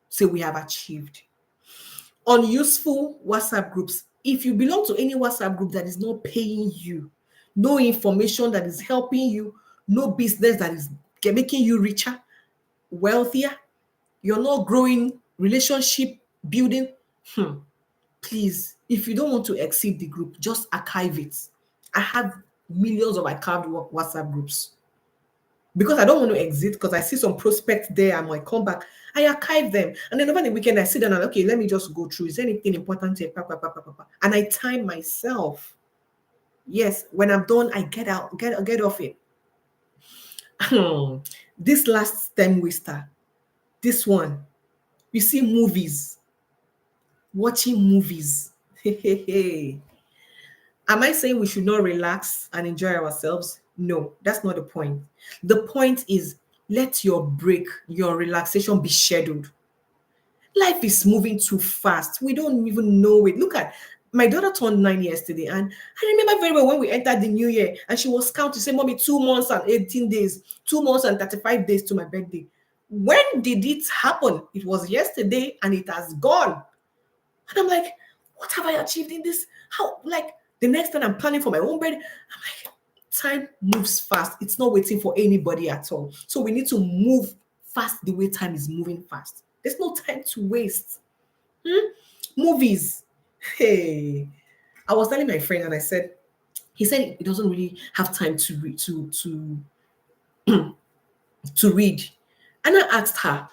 say we have achieved. Unuseful WhatsApp groups, If you belong to any WhatsApp group that is not paying you, no information that is helping you, no business that is making you richer, wealthier, you're not growing, relationship building, please, if you don't want to exceed the group, just archive it. I have millions of archived WhatsApp groups because I don't want to exit because I see some prospects there. I might come back. I archive them. And then over the weekend, I sit down and, okay, let me just go through. Is there anything important here? And I time myself. Yes, when I'm done, I get out, get off it. This last time waster, this one, you see movies, watching movies. Am I saying we should not relax and enjoy ourselves? No, that's not the point. The point is let your break, your relaxation be scheduled. Life is moving too fast. We don't even know it. Look at my daughter turned 9 yesterday, and I remember very well when we entered the new year, and she was counting, say, "Mommy, 2 months and 18 days, 2 months and 35 days to my birthday." When did it happen? It was yesterday, and it has gone. And I'm like, what have I achieved in this? How, like, the next time I'm planning for my own birthday, I'm like, time moves fast. It's not waiting for anybody at all. So we need to move fast the way time is moving fast. There's no time to waste. Movies. Hey, I was telling my friend, and I said, he said he doesn't really have time to read to read. And I asked her,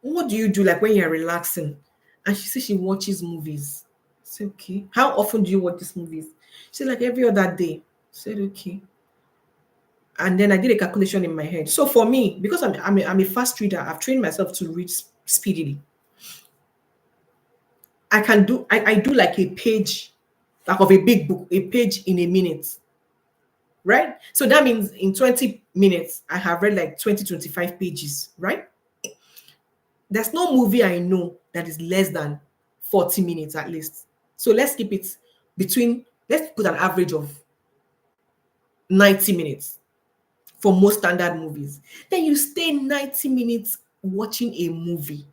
what do you do like when you're relaxing? And she said she watches movies. I said, okay. How often do you watch these movies? She said, like every other day. I said, okay. And then I did a calculation in my head. So for me, because I'm a fast reader, I've trained myself to read speedily. I do like a page, like of a big book, a page in a minute. Right? So that means in 20 minutes, I have read like 25 pages, right? There's no movie I know that is less than 40 minutes at least. So let's keep it let's put an average of 90 minutes for most standard movies. Then you stay 90 minutes watching a movie.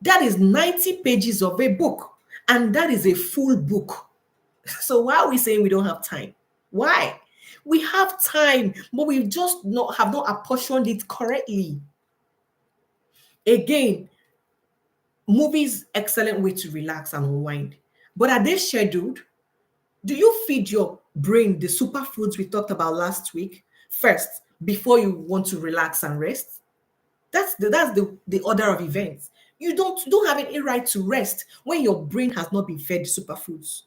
That is 90 pages of a book, and that is a full book. So why are we saying we don't have time? Why? We have time, but we just have not apportioned it correctly. Again, movies, excellent way to relax and unwind. But are they scheduled? Do you feed your brain the superfoods we talked about last week first before you want to relax and rest? That's the order of events. You don't have any right to rest when your brain has not been fed the superfoods.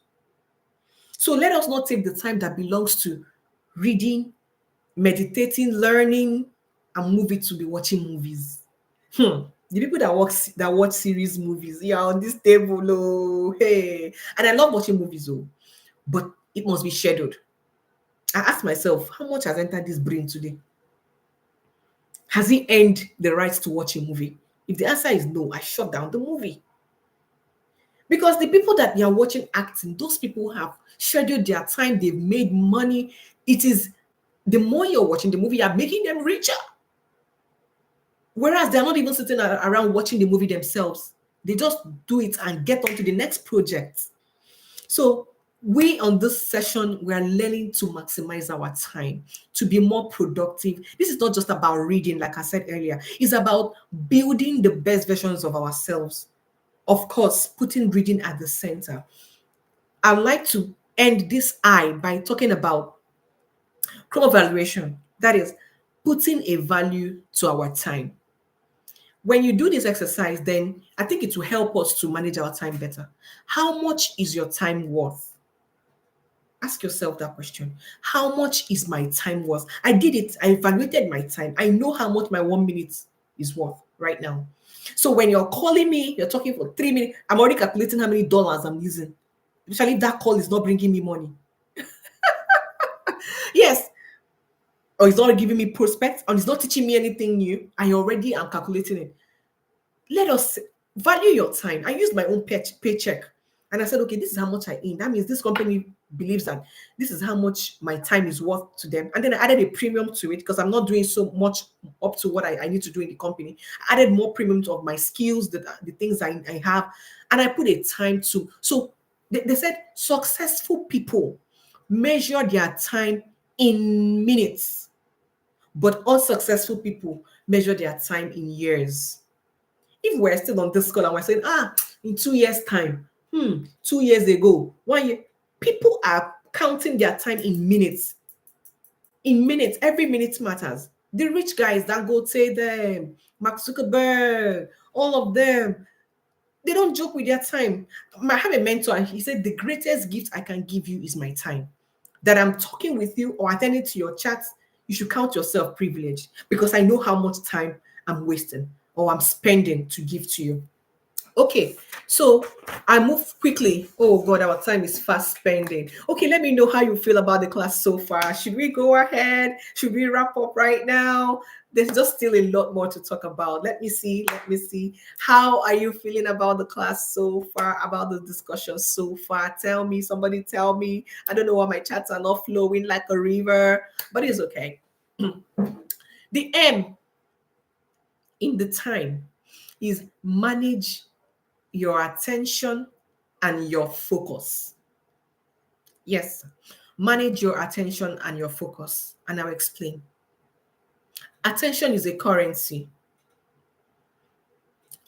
So let us not take the time that belongs to reading, meditating, learning, and move it to be watching movies. The people that watch series movies, yeah, on this table, oh, hey. And I love watching movies, oh, but it must be scheduled. I ask myself, how much has entered this brain today? Has he earned the right to watch a movie? If the answer is no, I shut down the movie. Because the people that you're watching acting, those people have scheduled their time, they've made money. It is the more you're watching the movie, you're making them richer. Whereas they're not even sitting around watching the movie themselves. They just do it and get on to the next project. So we on this session, we are learning to maximize our time, to be more productive. This is not just about reading, like I said earlier. It's about building the best versions of ourselves. Of course, putting reading at the center. I'd like to end this by talking about evaluation. That is, putting a value to our time. When you do this exercise, then I think it will help us to manage our time better. How much is your time worth? Ask yourself that question. How much is my time worth? I did it. I evaluated my time. I know how much my 1 minute is worth right now. So when you're calling me, you're talking for 3 minutes, I'm already calculating how many dollars I'm using. Especially if that call is not bringing me money. Yes. Or it's not giving me prospects, or it's not teaching me anything new. I already am calculating it. Let us value your time. I used my own paycheck, and I said, okay, this is how much I earn. That means this company believes that this is how much my time is worth to them. And then I added a premium to it because I'm not doing so much up to what I need to do in the company. I added more premium of my skills, the things I have, and I put a time to. So They said successful people measure their time in minutes, but unsuccessful people measure their time in years. If we're still on this call and we're saying, in 2 years' time, 2 years ago, 1 year, people are counting their time in minutes. In minutes, every minute matters. The rich guys that go say them, Mark Zuckerberg, all of them, they don't joke with their time. I have a mentor and he said, the greatest gift I can give you is my time. That I'm talking with you or attending to your chats, you should count yourself privileged because I know how much time I'm wasting or I'm spending to give to you. Okay, so I move quickly. Oh God, our time is fast spending. Okay, let me know how you feel about the class so far. Should we go ahead? Should we wrap up right now? There's just still a lot more to talk about. Let me see. Let me see. How are you feeling about the class so far? About the discussion so far? Tell me. Somebody tell me. I don't know why my chats are not flowing like a river, but it's okay. The M in the time is manage your attention and your focus. Yes, manage your attention and your focus. And I'll explain. Attention is a currency.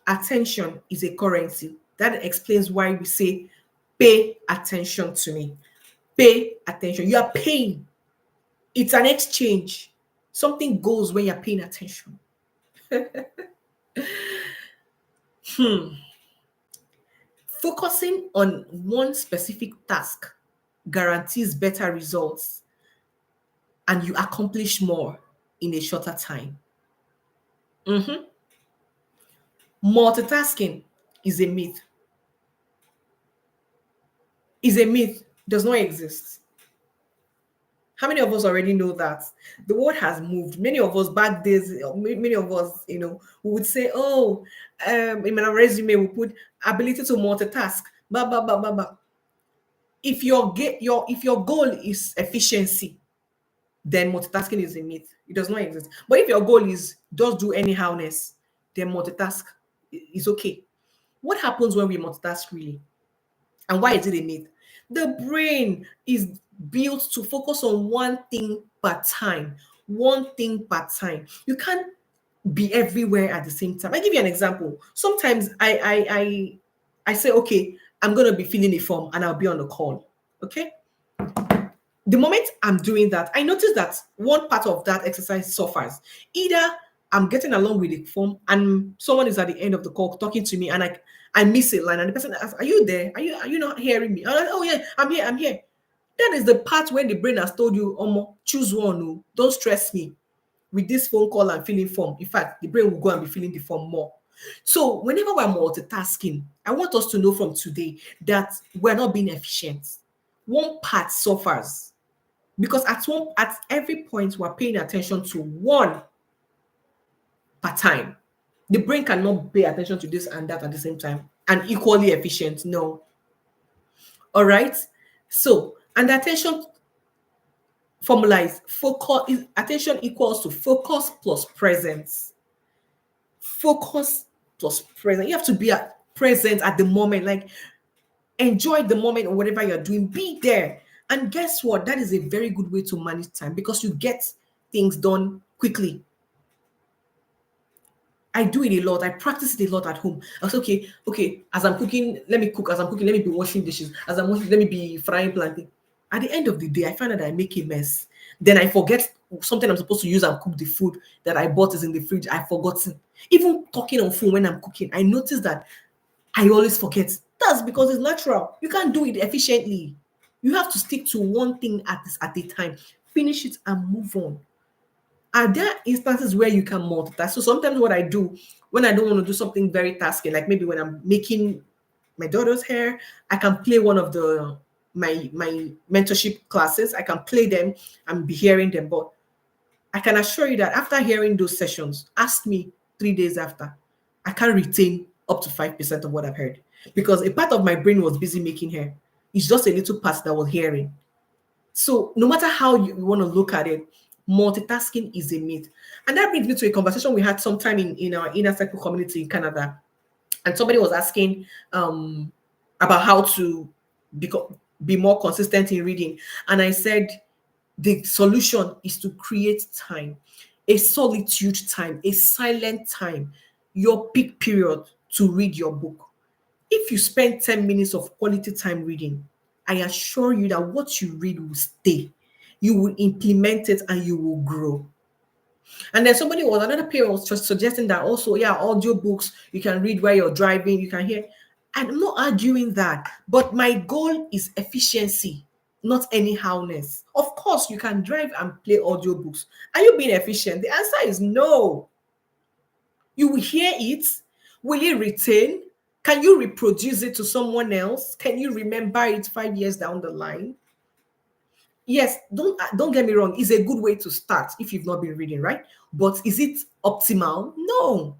Attention is a currency. That explains why we say, pay attention to me. Pay attention. You are paying. It's an exchange. Something goes when you're paying attention. Focusing on one specific task guarantees better results and you accomplish more in a shorter time. Multitasking is a myth. Is a myth, does not exist. How many of us already know that? The world has moved. Many of us back days, many of us, we would say, oh, in my resume, we put ability to multitask. Blah, blah, blah, blah, blah. If your goal is efficiency, then multitasking is a myth. It does not exist. But if your goal is just do anyhowness, then multitask is okay. What happens when we multitask really? And why is it a myth? The brain is built to focus on one thing per time. One thing per time. You can't be everywhere at the same time. I give you an example. Sometimes I say, okay, I'm gonna be filling a form and I'll be on the call. Okay. The moment I'm doing that, I notice that one part of that exercise suffers. Either I'm getting along with the form and someone is at the end of the call talking to me and I miss a line and the person asks, are you there? Are you not hearing me? I'm like, oh yeah, I'm here. That is the part when the brain has told you, choose one. Oh, don't stress me with this phone call and filling form. In fact, the brain will go and be filling the form more. So whenever we're multitasking, I want us to know from today that we're not being efficient. One part suffers because at every point we're paying attention to one per time. The brain cannot pay attention to this and that at the same time and equally efficient. No. All right. So, and the attention formula is attention equals to focus plus presence. Focus plus present. You have to be present at the moment, like enjoy the moment or whatever you're doing, be there. And guess what? That is a very good way to manage time because you get things done quickly. I do it a lot. I practice it a lot at home. I was okay. As I'm cooking, let me cook. As I'm cooking, let me be washing dishes. As I'm washing, let me be frying planting. At the end of the day, I find that I make a mess. Then I forget something I'm supposed to use and cook the food that I bought is in the fridge. I've forgotten. Even talking on phone when I'm cooking, I notice that I always forget. That's because it's natural. You can't do it efficiently. You have to stick to one thing at a time. Finish it and move on. Are there instances where you can multitask? So sometimes what I do when I don't want to do something very tasky, like maybe when I'm making my daughter's hair, I can play one of my mentorship classes. I can play them and be hearing them. But I can assure you that after hearing those sessions, ask me 3 days after, I can't retain up to 5% of what I've heard because a part of my brain was busy making hair. It's just a little part that was hearing. So no matter how you want to look at it, multitasking is a myth. And that brings me to a conversation we had sometime in our inner circle community in Canada. And somebody was asking about how to be more consistent in reading. And I said the solution is to create time, a solitude time, a silent time, your peak period to read your book. If you spend 10 minutes of quality time reading, I assure you that what you read will stay. You will implement it and you will grow. And then another parent was just suggesting that also, yeah, audiobooks, you can read while you're driving, you can hear. And I'm not arguing that, but my goal is efficiency, not anyhowness. Of course, you can drive and play audiobooks. Are you being efficient? The answer is no. You will hear it. Will you retain? Can you reproduce it to someone else? Can you remember it 5 years down the line? Yes, don't get me wrong, it's a good way to start if you've not been reading, right? But is it optimal? No.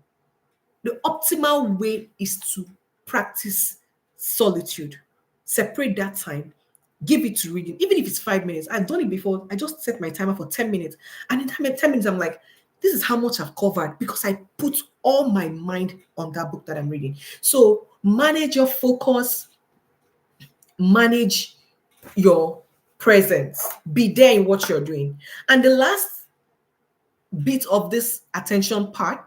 The optimal way is to practice solitude. Separate that time, give it to reading, even if it's 5 minutes. I've done it before. I just set my timer for 10 minutes. And in 10 minutes, I'm like, this is how much I've covered because I put all my mind on that book that I'm reading. So manage your focus, manage your presence, be there in what you're doing. And the last bit of this attention part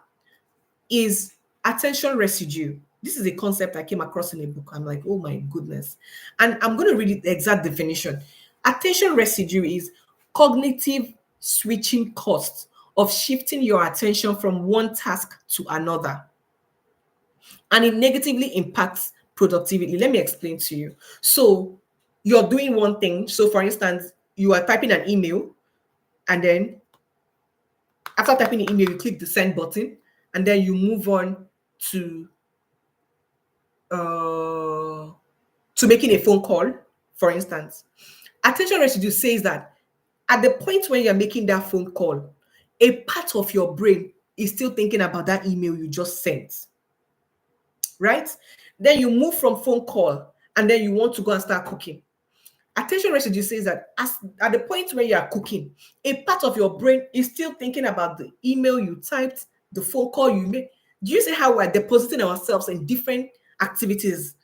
is attention residue. This is a concept I came across in a book. I'm like, oh my goodness. And I'm going to read the exact definition. Attention residue is cognitive switching cost of shifting your attention from one task to another. And it negatively impacts productivity. Let me explain to you. So you're doing one thing. So for instance, you are typing an email, and then after typing the email, you click the send button, and then you move on to making a phone call, for instance. Attention residue says that at the point when you're making that phone call, a part of your brain is still thinking about that email you just sent, right? Then you move from phone call and then you want to go and start cooking. Attention residue says that at the point where you are cooking, a part of your brain is still thinking about the email you typed, the phone call you made. Do you see how we're depositing ourselves in different activities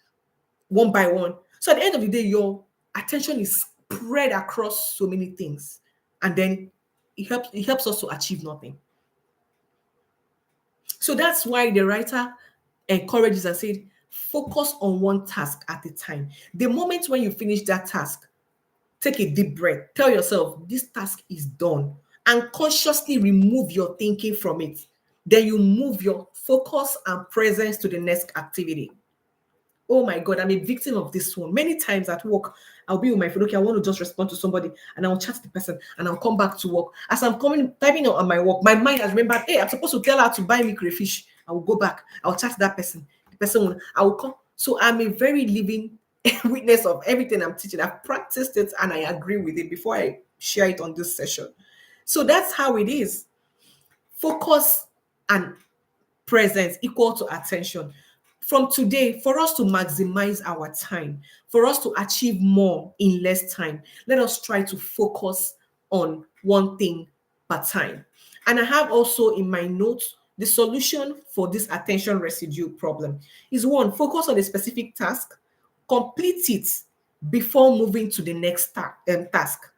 one by one? So at the end of the day, your attention is spread across so many things, and then it helps us to achieve nothing. So that's why the writer encourages and said, focus on one task at a time. The moment when you finish that task, take a deep breath. Tell yourself, this task is done, and consciously remove your thinking from it. Then you move your focus and presence to the next activity. Oh my God, I'm a victim of this one. Many times at work, I'll be with my phone. Okay, I want to just respond to somebody, and I'll chat to the person, and I'll come back to work. As I'm typing on my work, my mind has remembered, hey, I'm supposed to tell her to buy me crayfish. I will go back. I'll chat to that person. The person will, I will come. So I'm a very living witness of everything I'm teaching. I've practiced it and I agree with it before I share it on this session. So that's how it is. Focus and presence equal to attention. From today, for us to maximize our time, for us to achieve more in less time, let us try to focus on one thing per time. And I have also in my notes the solution for this attention residue problem is one, focus on a specific task, complete it before moving to the next task.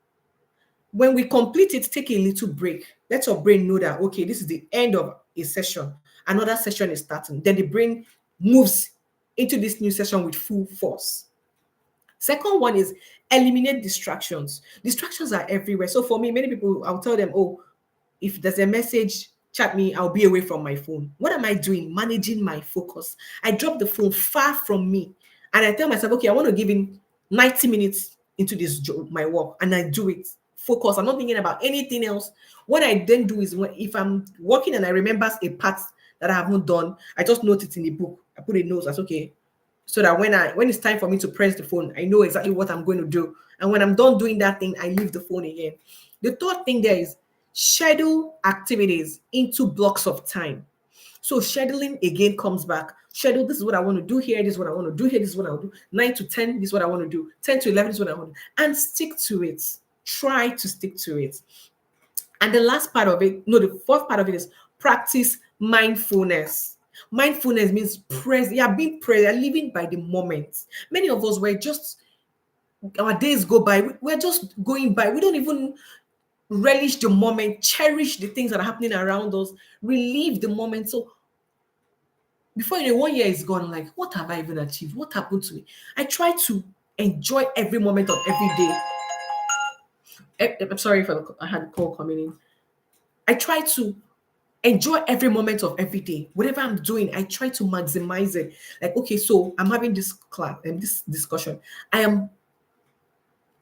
When we complete it, take a little break. Let your brain know that, okay, this is the end of a session. Another session is starting. Then the brain moves into this new session with full force. Second one is eliminate distractions. Distractions are everywhere. So for me, many people, I'll tell them, oh, if there's a message, chat me, I'll be away from my phone. What am I doing? Managing my focus. I drop the phone far from me and I tell myself, okay, I want to give in 90 minutes into this job, my work, and I do it. Focus. I'm not thinking about anything else. What I then do is if I'm working and I remember a part that I haven't done, I just note it in the book. I put a note that's okay. So that when it's time for me to press the phone, I know exactly what I'm going to do. And when I'm done doing that thing, I leave the phone again. The third thing there is schedule activities into blocks of time. So scheduling again comes back. Schedule, this is what I want to do here, this is what I want to do here, this is what I'll do. 9 to 10, this is what I want to do. 10 to 11, this is what I want to do. And stick to it. Try to stick to it. And the last part of it, the fourth part of it is practice mindfulness. Mindfulness means being present, living by the moment. Many of us were just Our days go by. We're just going by. We don't even relish the moment, cherish the things that are happening around us, relive the moment. So before you know, 1 year is gone. I'm like, what have I even achieved? What happened to me? I try to enjoy every moment of every day. I'm sorry for I had a call coming in. I try to enjoy every moment of every day. Whatever I'm doing, I try to maximize it. Like, okay, so I'm having this class and this discussion. I am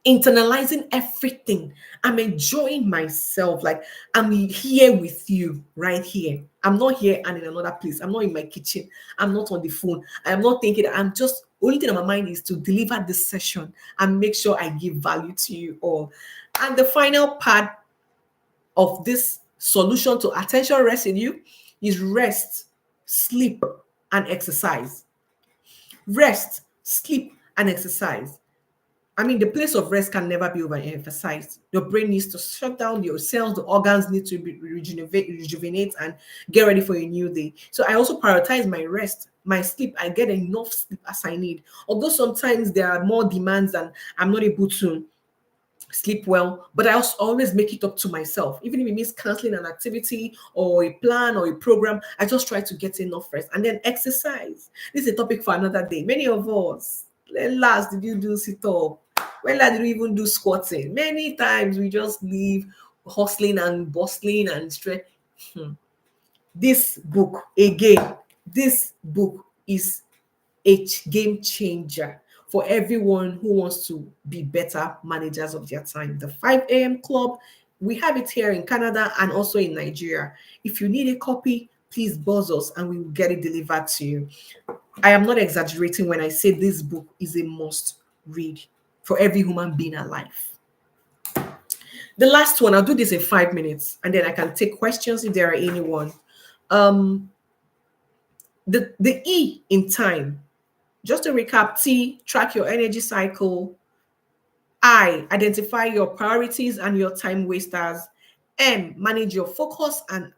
internalizing everything. I'm enjoying myself. Like, I'm here with you right here. I'm not here and in another place. I'm not in my kitchen. I'm not on the phone. I'm not thinking. I'm just, only thing on my mind is to deliver this session and make sure I give value to you all. And the final part of this solution to attention residue is rest, sleep, and exercise. Rest, sleep, and exercise. I mean, the place of rest can never be overemphasized. Your brain needs to shut down, your cells, the organs need to be rejuvenate and get ready for a new day. So I also prioritize my rest, my sleep. I get enough sleep as I need. Although sometimes there are more demands and I'm not able to sleep well, but I also always make it up to myself. Even if it means canceling an activity or a plan or a program, I just try to get enough rest. And then exercise. This is a topic for another day. Many of us, when last did you do sit up? When last did you even do squatting? Many times we just leave hustling and bustling and stress. This book, again, this book is a game changer for everyone who wants to be better managers of their time. The 5 a.m. club, we have it here in Canada and also in Nigeria. If you need a copy, please buzz us and we will get it delivered to you. I am not exaggerating when I say this book is a must read for every human being alive. The last one, I'll do this in 5 minutes and then I can take questions if there are anyone. The E in time. Just to recap: T, track your energy cycle. I, identify your priorities and your time wasters. M, manage your focus and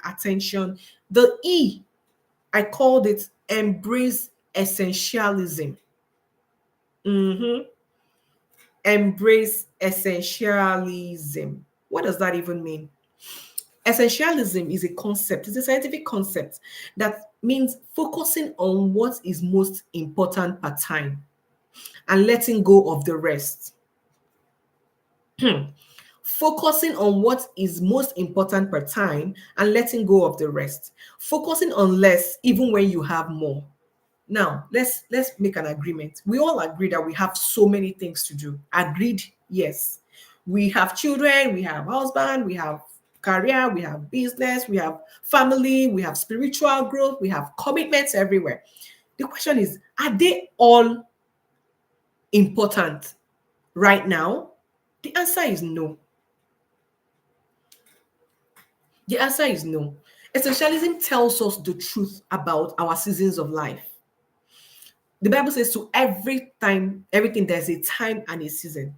attention. The E, I called it embrace essentialism. Embrace essentialism. What does that even mean? Essentialism is a concept, it's a scientific concept that means focusing on what is most important per time and letting go of the rest. Focusing on what is most important per time and letting go of the rest. Focusing on less even when you have more. Now, let's make an agreement. We all agree that we have so many things to do. Agreed? Yes. We have children, we have husband, we have career, we have business, we have family, we have spiritual growth, we have commitments everywhere. The question is, are they all important right now? The answer is no. The answer is no. Essentialism tells us the truth about our seasons of life. The Bible says to every time, everything, there's a time and a season.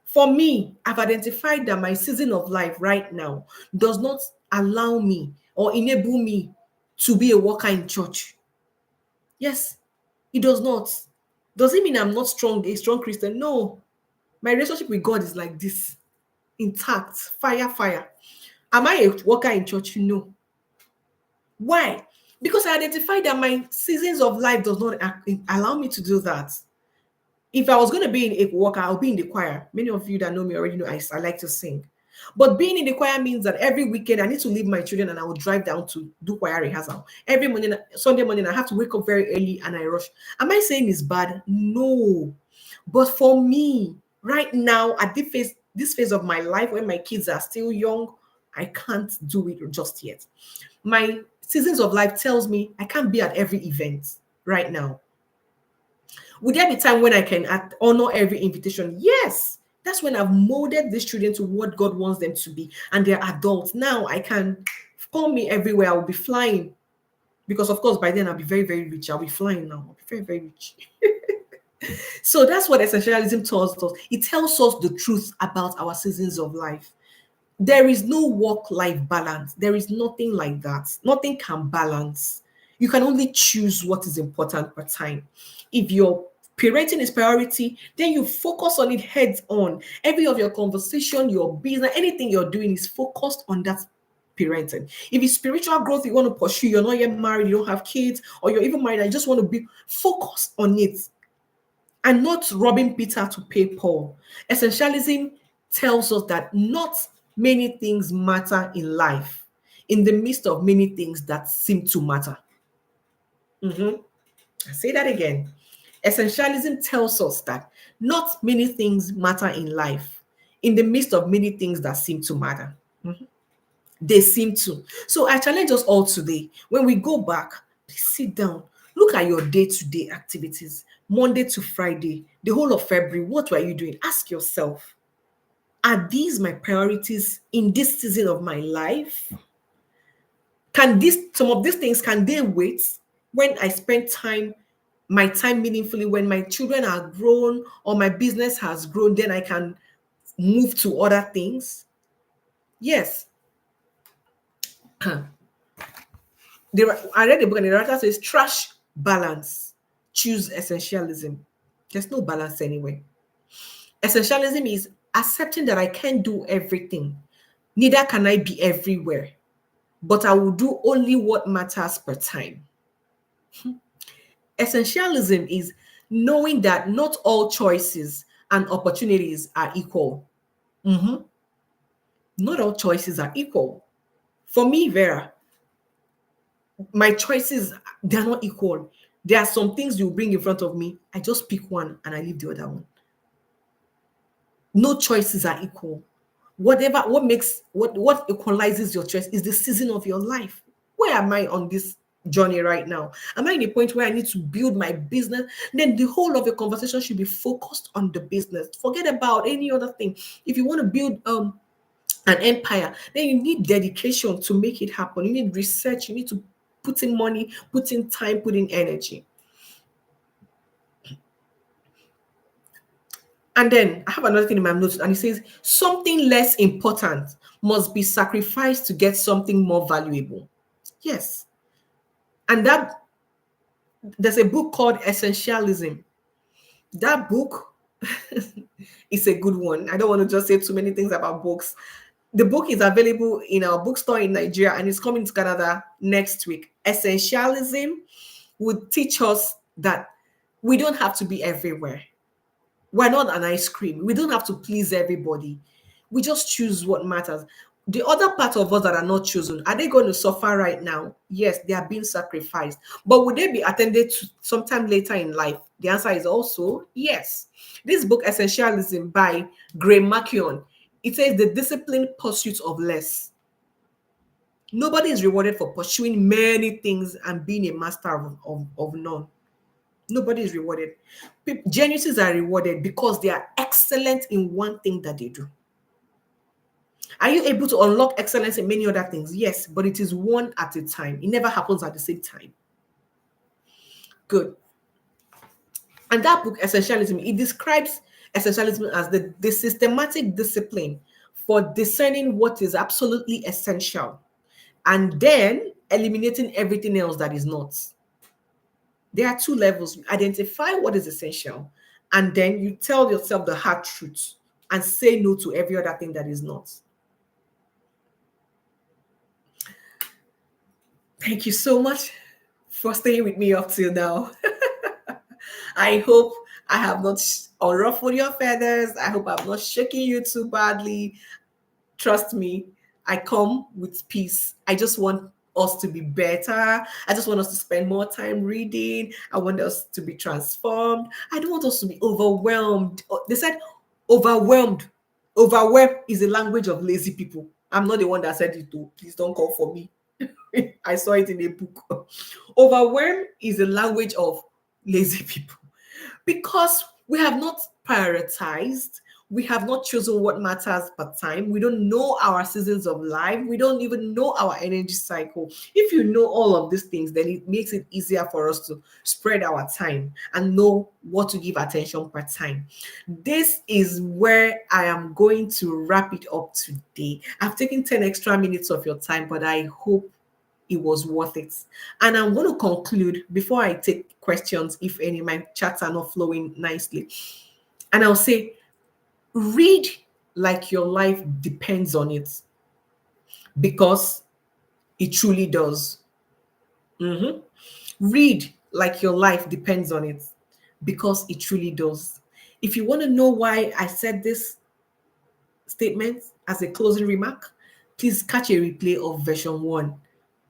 For me, I've identified that my season of life right now does not allow me or enable me to be a worker in church. Yes, it does not. Does it mean I'm not strong, a strong Christian? No. My relationship with God is like this, intact, fire, fire. Am I a worker in church? No. Why? Because I identified that my seasons of life does not allow me to do that. If I was going to be in a worker, I'll be in the choir. Many of you that know me already know I like to sing. But being in the choir means that every weekend I need to leave my children and I will drive down to do choir rehearsal. Every morning, Sunday morning, I have to wake up very early and I rush. Am I saying it's bad? No. But for me, right now, at this phase of my life, when my kids are still young, I can't do it just yet. My seasons of life tells me I can't be at every event right now. Would there be time when I can honor every invitation? Yes. That's when I've molded these children to what God wants them to be. And they're adults. Now I can call me everywhere. I'll be flying. Because of course, by then I'll be very, very rich. I'll be flying now. I'll be very, very rich. So that's what essentialism tells us. It tells us the truth about our seasons of life. There is no work-life balance. There is nothing like that. Nothing can balance. You can only choose what is important per time. If your parenting is priority, then you focus on it heads on. Every of your conversation, your business, anything you're doing is focused on that parenting. If it's spiritual growth you want to pursue, you're not yet married, you don't have kids, or you're even married and you just want to be focused on it and not robbing Peter to pay Paul. Essentialism tells us that not many things matter in life in the midst of many things that seem to matter. I say that again. Essentialism tells us that not many things matter in life in the midst of many things that seem to matter. They seem to. So I challenge us all today, when we go back, please sit down, look at your day-to-day activities, Monday to Friday, the whole of February. What were you doing? Ask yourself, are these my priorities in this season of my life? Can some of these things, can they wait when I spend my time meaningfully, when my children are grown or my business has grown, then I can move to other things? Yes. I read the book and the writer says, trash balance, choose essentialism. There's no balance anyway. Essentialism is accepting that I can't do everything, neither can I be everywhere, but I will do only what matters per time. Essentialism is knowing that not all choices and opportunities are equal. Not all choices are equal. For me, Vera, my choices, they're not equal. There are some things you bring in front of me, I just pick one and I leave the other one. No choices are equal. What equalizes your choice is the season of your life. Where am I on this journey right now? Am I in a point where I need to build my business? Then the whole of your conversation should be focused on the business. Forget about any other thing. If you want to build an empire, then you need dedication to make it happen. You need research. You need to put in money, put in time, put in energy. And then I have another thing in my notes, and it says something less important must be sacrificed to get something more valuable. Yes. And that there's a book called Essentialism. That book is a good one. I don't want to just say too many things about books. The book is available in our bookstore in Nigeria and it's coming to Canada next week. Essentialism would teach us that we don't have to be everywhere. We're not an ice cream. We don't have to please everybody. We just choose what matters. The other part of us that are not chosen, are they going to suffer right now? Yes, they are being sacrificed. But would they be attended to sometime later in life? The answer is also yes. This book, Essentialism by Gray Makion, it says the disciplined pursuit of less. Nobody is rewarded for pursuing many things and being a master of none. Nobody is rewarded. Geniuses are rewarded because they are excellent in one thing that they do. Are you able to unlock excellence in many other things? Yes, but it is one at a time. It never happens at the same time. Good. And that book, Essentialism, it describes essentialism as the systematic discipline for discerning what is absolutely essential and then eliminating everything else that is not. There are two levels. You identify what is essential, and then you tell yourself the hard truth and say no to every other thing that is not. Thank you so much for staying with me up till now. I hope I have not unruffled your feathers. I hope I'm not shaking you too badly. Trust me, I come with peace. I just want us to be better. I just want us to spend more time reading. I want us to be transformed. I don't want us to be overwhelmed. They said overwhelmed. Overwhelmed is a language of lazy people. I'm not the one that said it though. Please don't call for me. I saw it in a book. Overwhelmed is a language of lazy people because we have not prioritized. We have not chosen what matters per time. We don't know our seasons of life. We don't even know our energy cycle. If you know all of these things, then it makes it easier for us to spread our time and know what to give attention per time. This is where I am going to wrap it up today. I've taken 10 extra minutes of your time, but I hope it was worth it. And I'm going to conclude before I take questions, if any, my chats are not flowing nicely. And I'll say, read like your life depends on it, because it truly does. Mhm. Read like your life depends on it, because it truly does. If you want to know why I said this statement as a closing remark, please catch a replay of version 1.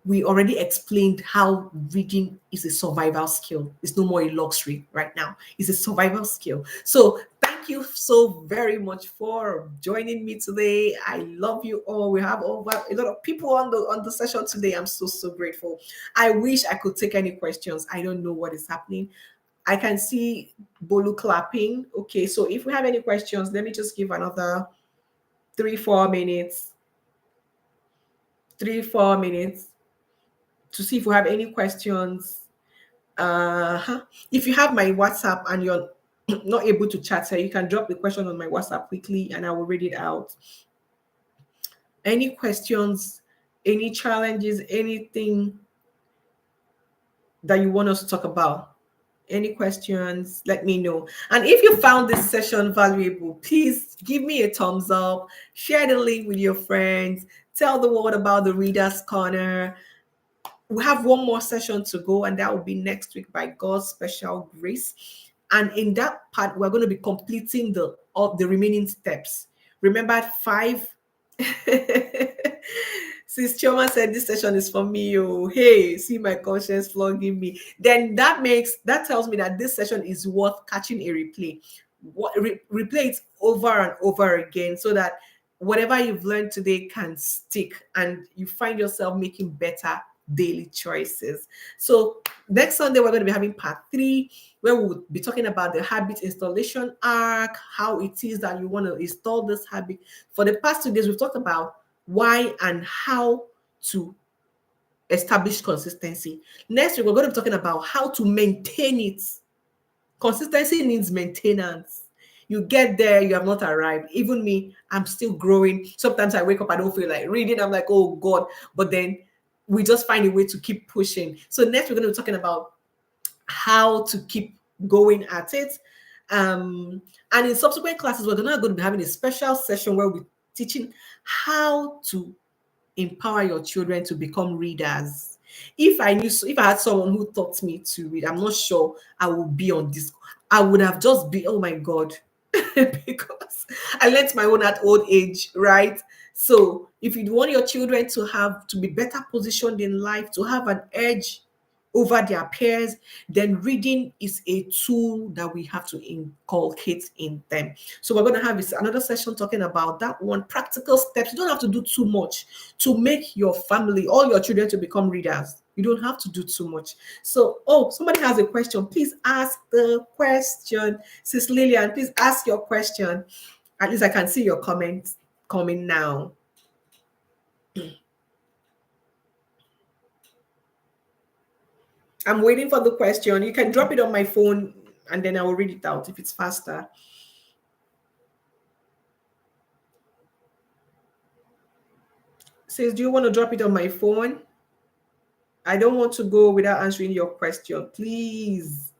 We already explained how reading is a survival skill. It's no more a luxury right now. It's a survival skill. So thank you so very much for joining me today. I love you all. We have over a lot of people on the session today. I'm so grateful. I wish I could take any questions. I don't know what is happening. I can see Bolu clapping. Okay, so if we have any questions, let me just give another 3 4 minutes, 3 4 minutes to see if we have any questions. If you have my WhatsApp and you're not able to chat here, you can drop the question on my WhatsApp quickly and I will read it out. Any questions, any challenges, anything that you want us to talk about? Any questions, let me know. And if you found this session valuable, please give me a thumbs up, share the link with your friends, tell the world about the Readers Corner. We have one more session to go, and that will be next week by God's special grace. And in that part, we're going to be completing the remaining steps. Remember 5. Since Chioma said this session is for me, oh hey, see my conscience flogging me. Then that tells me that this session is worth catching a replay. Replay it over and over again, so that whatever you've learned today can stick and you find yourself making better daily choices. So next Sunday, we're going to be having part 3, where we'll be talking about the habit installation arc, how it is that you want to install this habit. For the past 2 days, we've talked about why and how to establish consistency. Next week, we're going to be talking about how to maintain it. Consistency needs maintenance. You get there, you have not arrived. Even me, I'm still growing. Sometimes I wake up, I don't feel like reading. I'm like, oh God. But then we just find a way to keep pushing. So next, we're going to be talking about how to keep going at it. And in subsequent classes, we're not going to be having a special session where we're teaching how to empower your children to become readers. If I had someone who taught me to read, I'm not sure I would be on this. I would have just been, oh my God, because I learned my own at old age, right? So if you want your children to be better positioned in life, to have an edge over their peers, then reading is a tool that we have to inculcate in them. So we're going to have another session talking about that one, practical steps. You don't have to do too much to make your family, all your children, to become readers. You don't have to do too much. So, somebody has a question. Please ask the question. Sis Lillian, please ask your question. At least I can see your comments coming now. I'm waiting for the question. You can drop it on my phone and then I will read it out if it's faster. Says, do you want to drop it on my phone? I don't want to go without answering your question, please.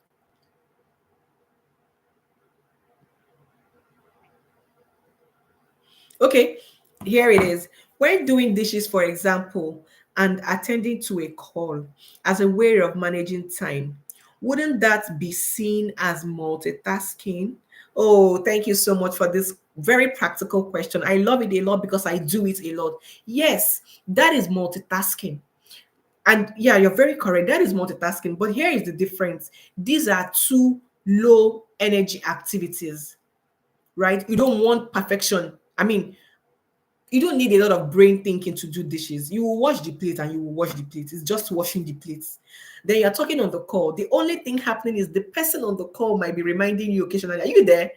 Okay, here it is. When doing dishes, for example, and attending to a call as a way of managing time, wouldn't that be seen as multitasking? Oh, thank you so much for this very practical question. I love it a lot because I do it a lot. Yes, that is multitasking. And yeah, you're very correct. That is multitasking. But here is the difference. These are two low energy activities, right? You don't want perfection. I mean, you don't need a lot of brain thinking to do dishes. You will wash the plate and you will wash the plate. It's just washing the plates. Then you're talking on the call. The only thing happening is the person on the call might be reminding you occasionally, are you there?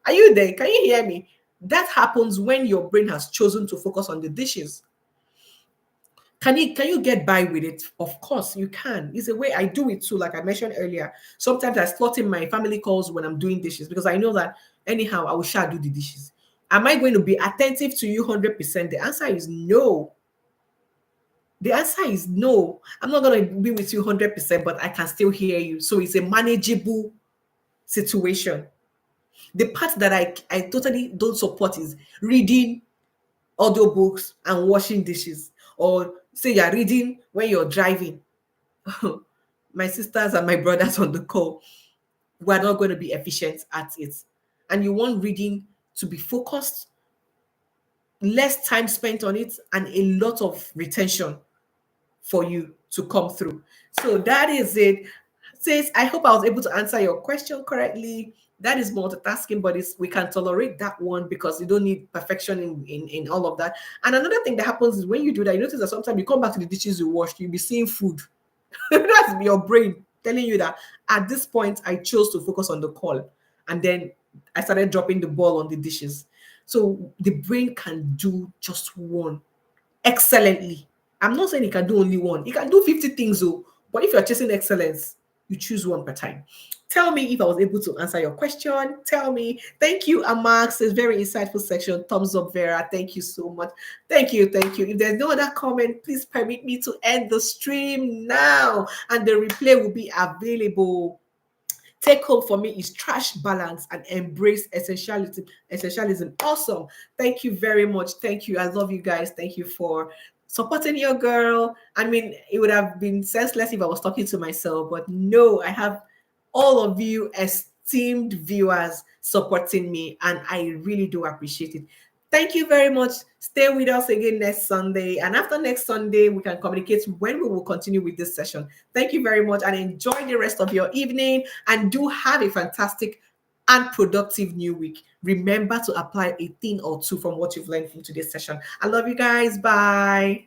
Are you there? Can you hear me? That happens when your brain has chosen to focus on the dishes. Can you get by with it? Of course you can. It's a way I do it too, like I mentioned earlier. Sometimes I slot in my family calls when I'm doing dishes because I know that anyhow I will shall do the dishes. Am I going to be attentive to you 100%? The answer is no. The answer is no. I'm not going to be with you 100%, but I can still hear you. So it's a manageable situation. The part that I totally don't support is reading audiobooks and washing dishes, or say you're reading when you're driving. My sisters and my brothers on the call, we're not going to be efficient at it. And you want reading to be focused, less time spent on it, and a lot of retention for you to come through. So that is it. Says, I hope I was able to answer your question correctly. That is multitasking, but we can tolerate that one because you don't need perfection in all of that. And another thing that happens is when you do that, you notice that sometimes you come back to the dishes you washed, you'll be seeing food. That's your brain telling you that at this point I chose to focus on the call, and then I started dropping the ball on the dishes. So the brain can do just one excellently. I'm not saying it can do only one. It can do 50 things, though. But if you're chasing excellence, you choose one per time. Tell me if I was able to answer your question. Tell me. Thank you, Amax. It's very insightful section. Thumbs up, Vera. Thank you so much. Thank you. Thank you. If there's no other comment, please permit me to end the stream now. And the replay will be available. Take home for me is trash balance and embrace essentialism. Essentialism. Awesome. Thank you very much. Thank you. I love you guys. Thank you for supporting your girl. I mean, it would have been senseless if I was talking to myself, but no, I have all of you esteemed viewers supporting me, and I really do appreciate it. Thank you very much. Stay with us again next Sunday. And after next Sunday, we can communicate when we will continue with this session. Thank you very much and enjoy the rest of your evening. And do have a fantastic and productive new week. Remember to apply a thing or two from what you've learned from today's session. I love you guys. Bye.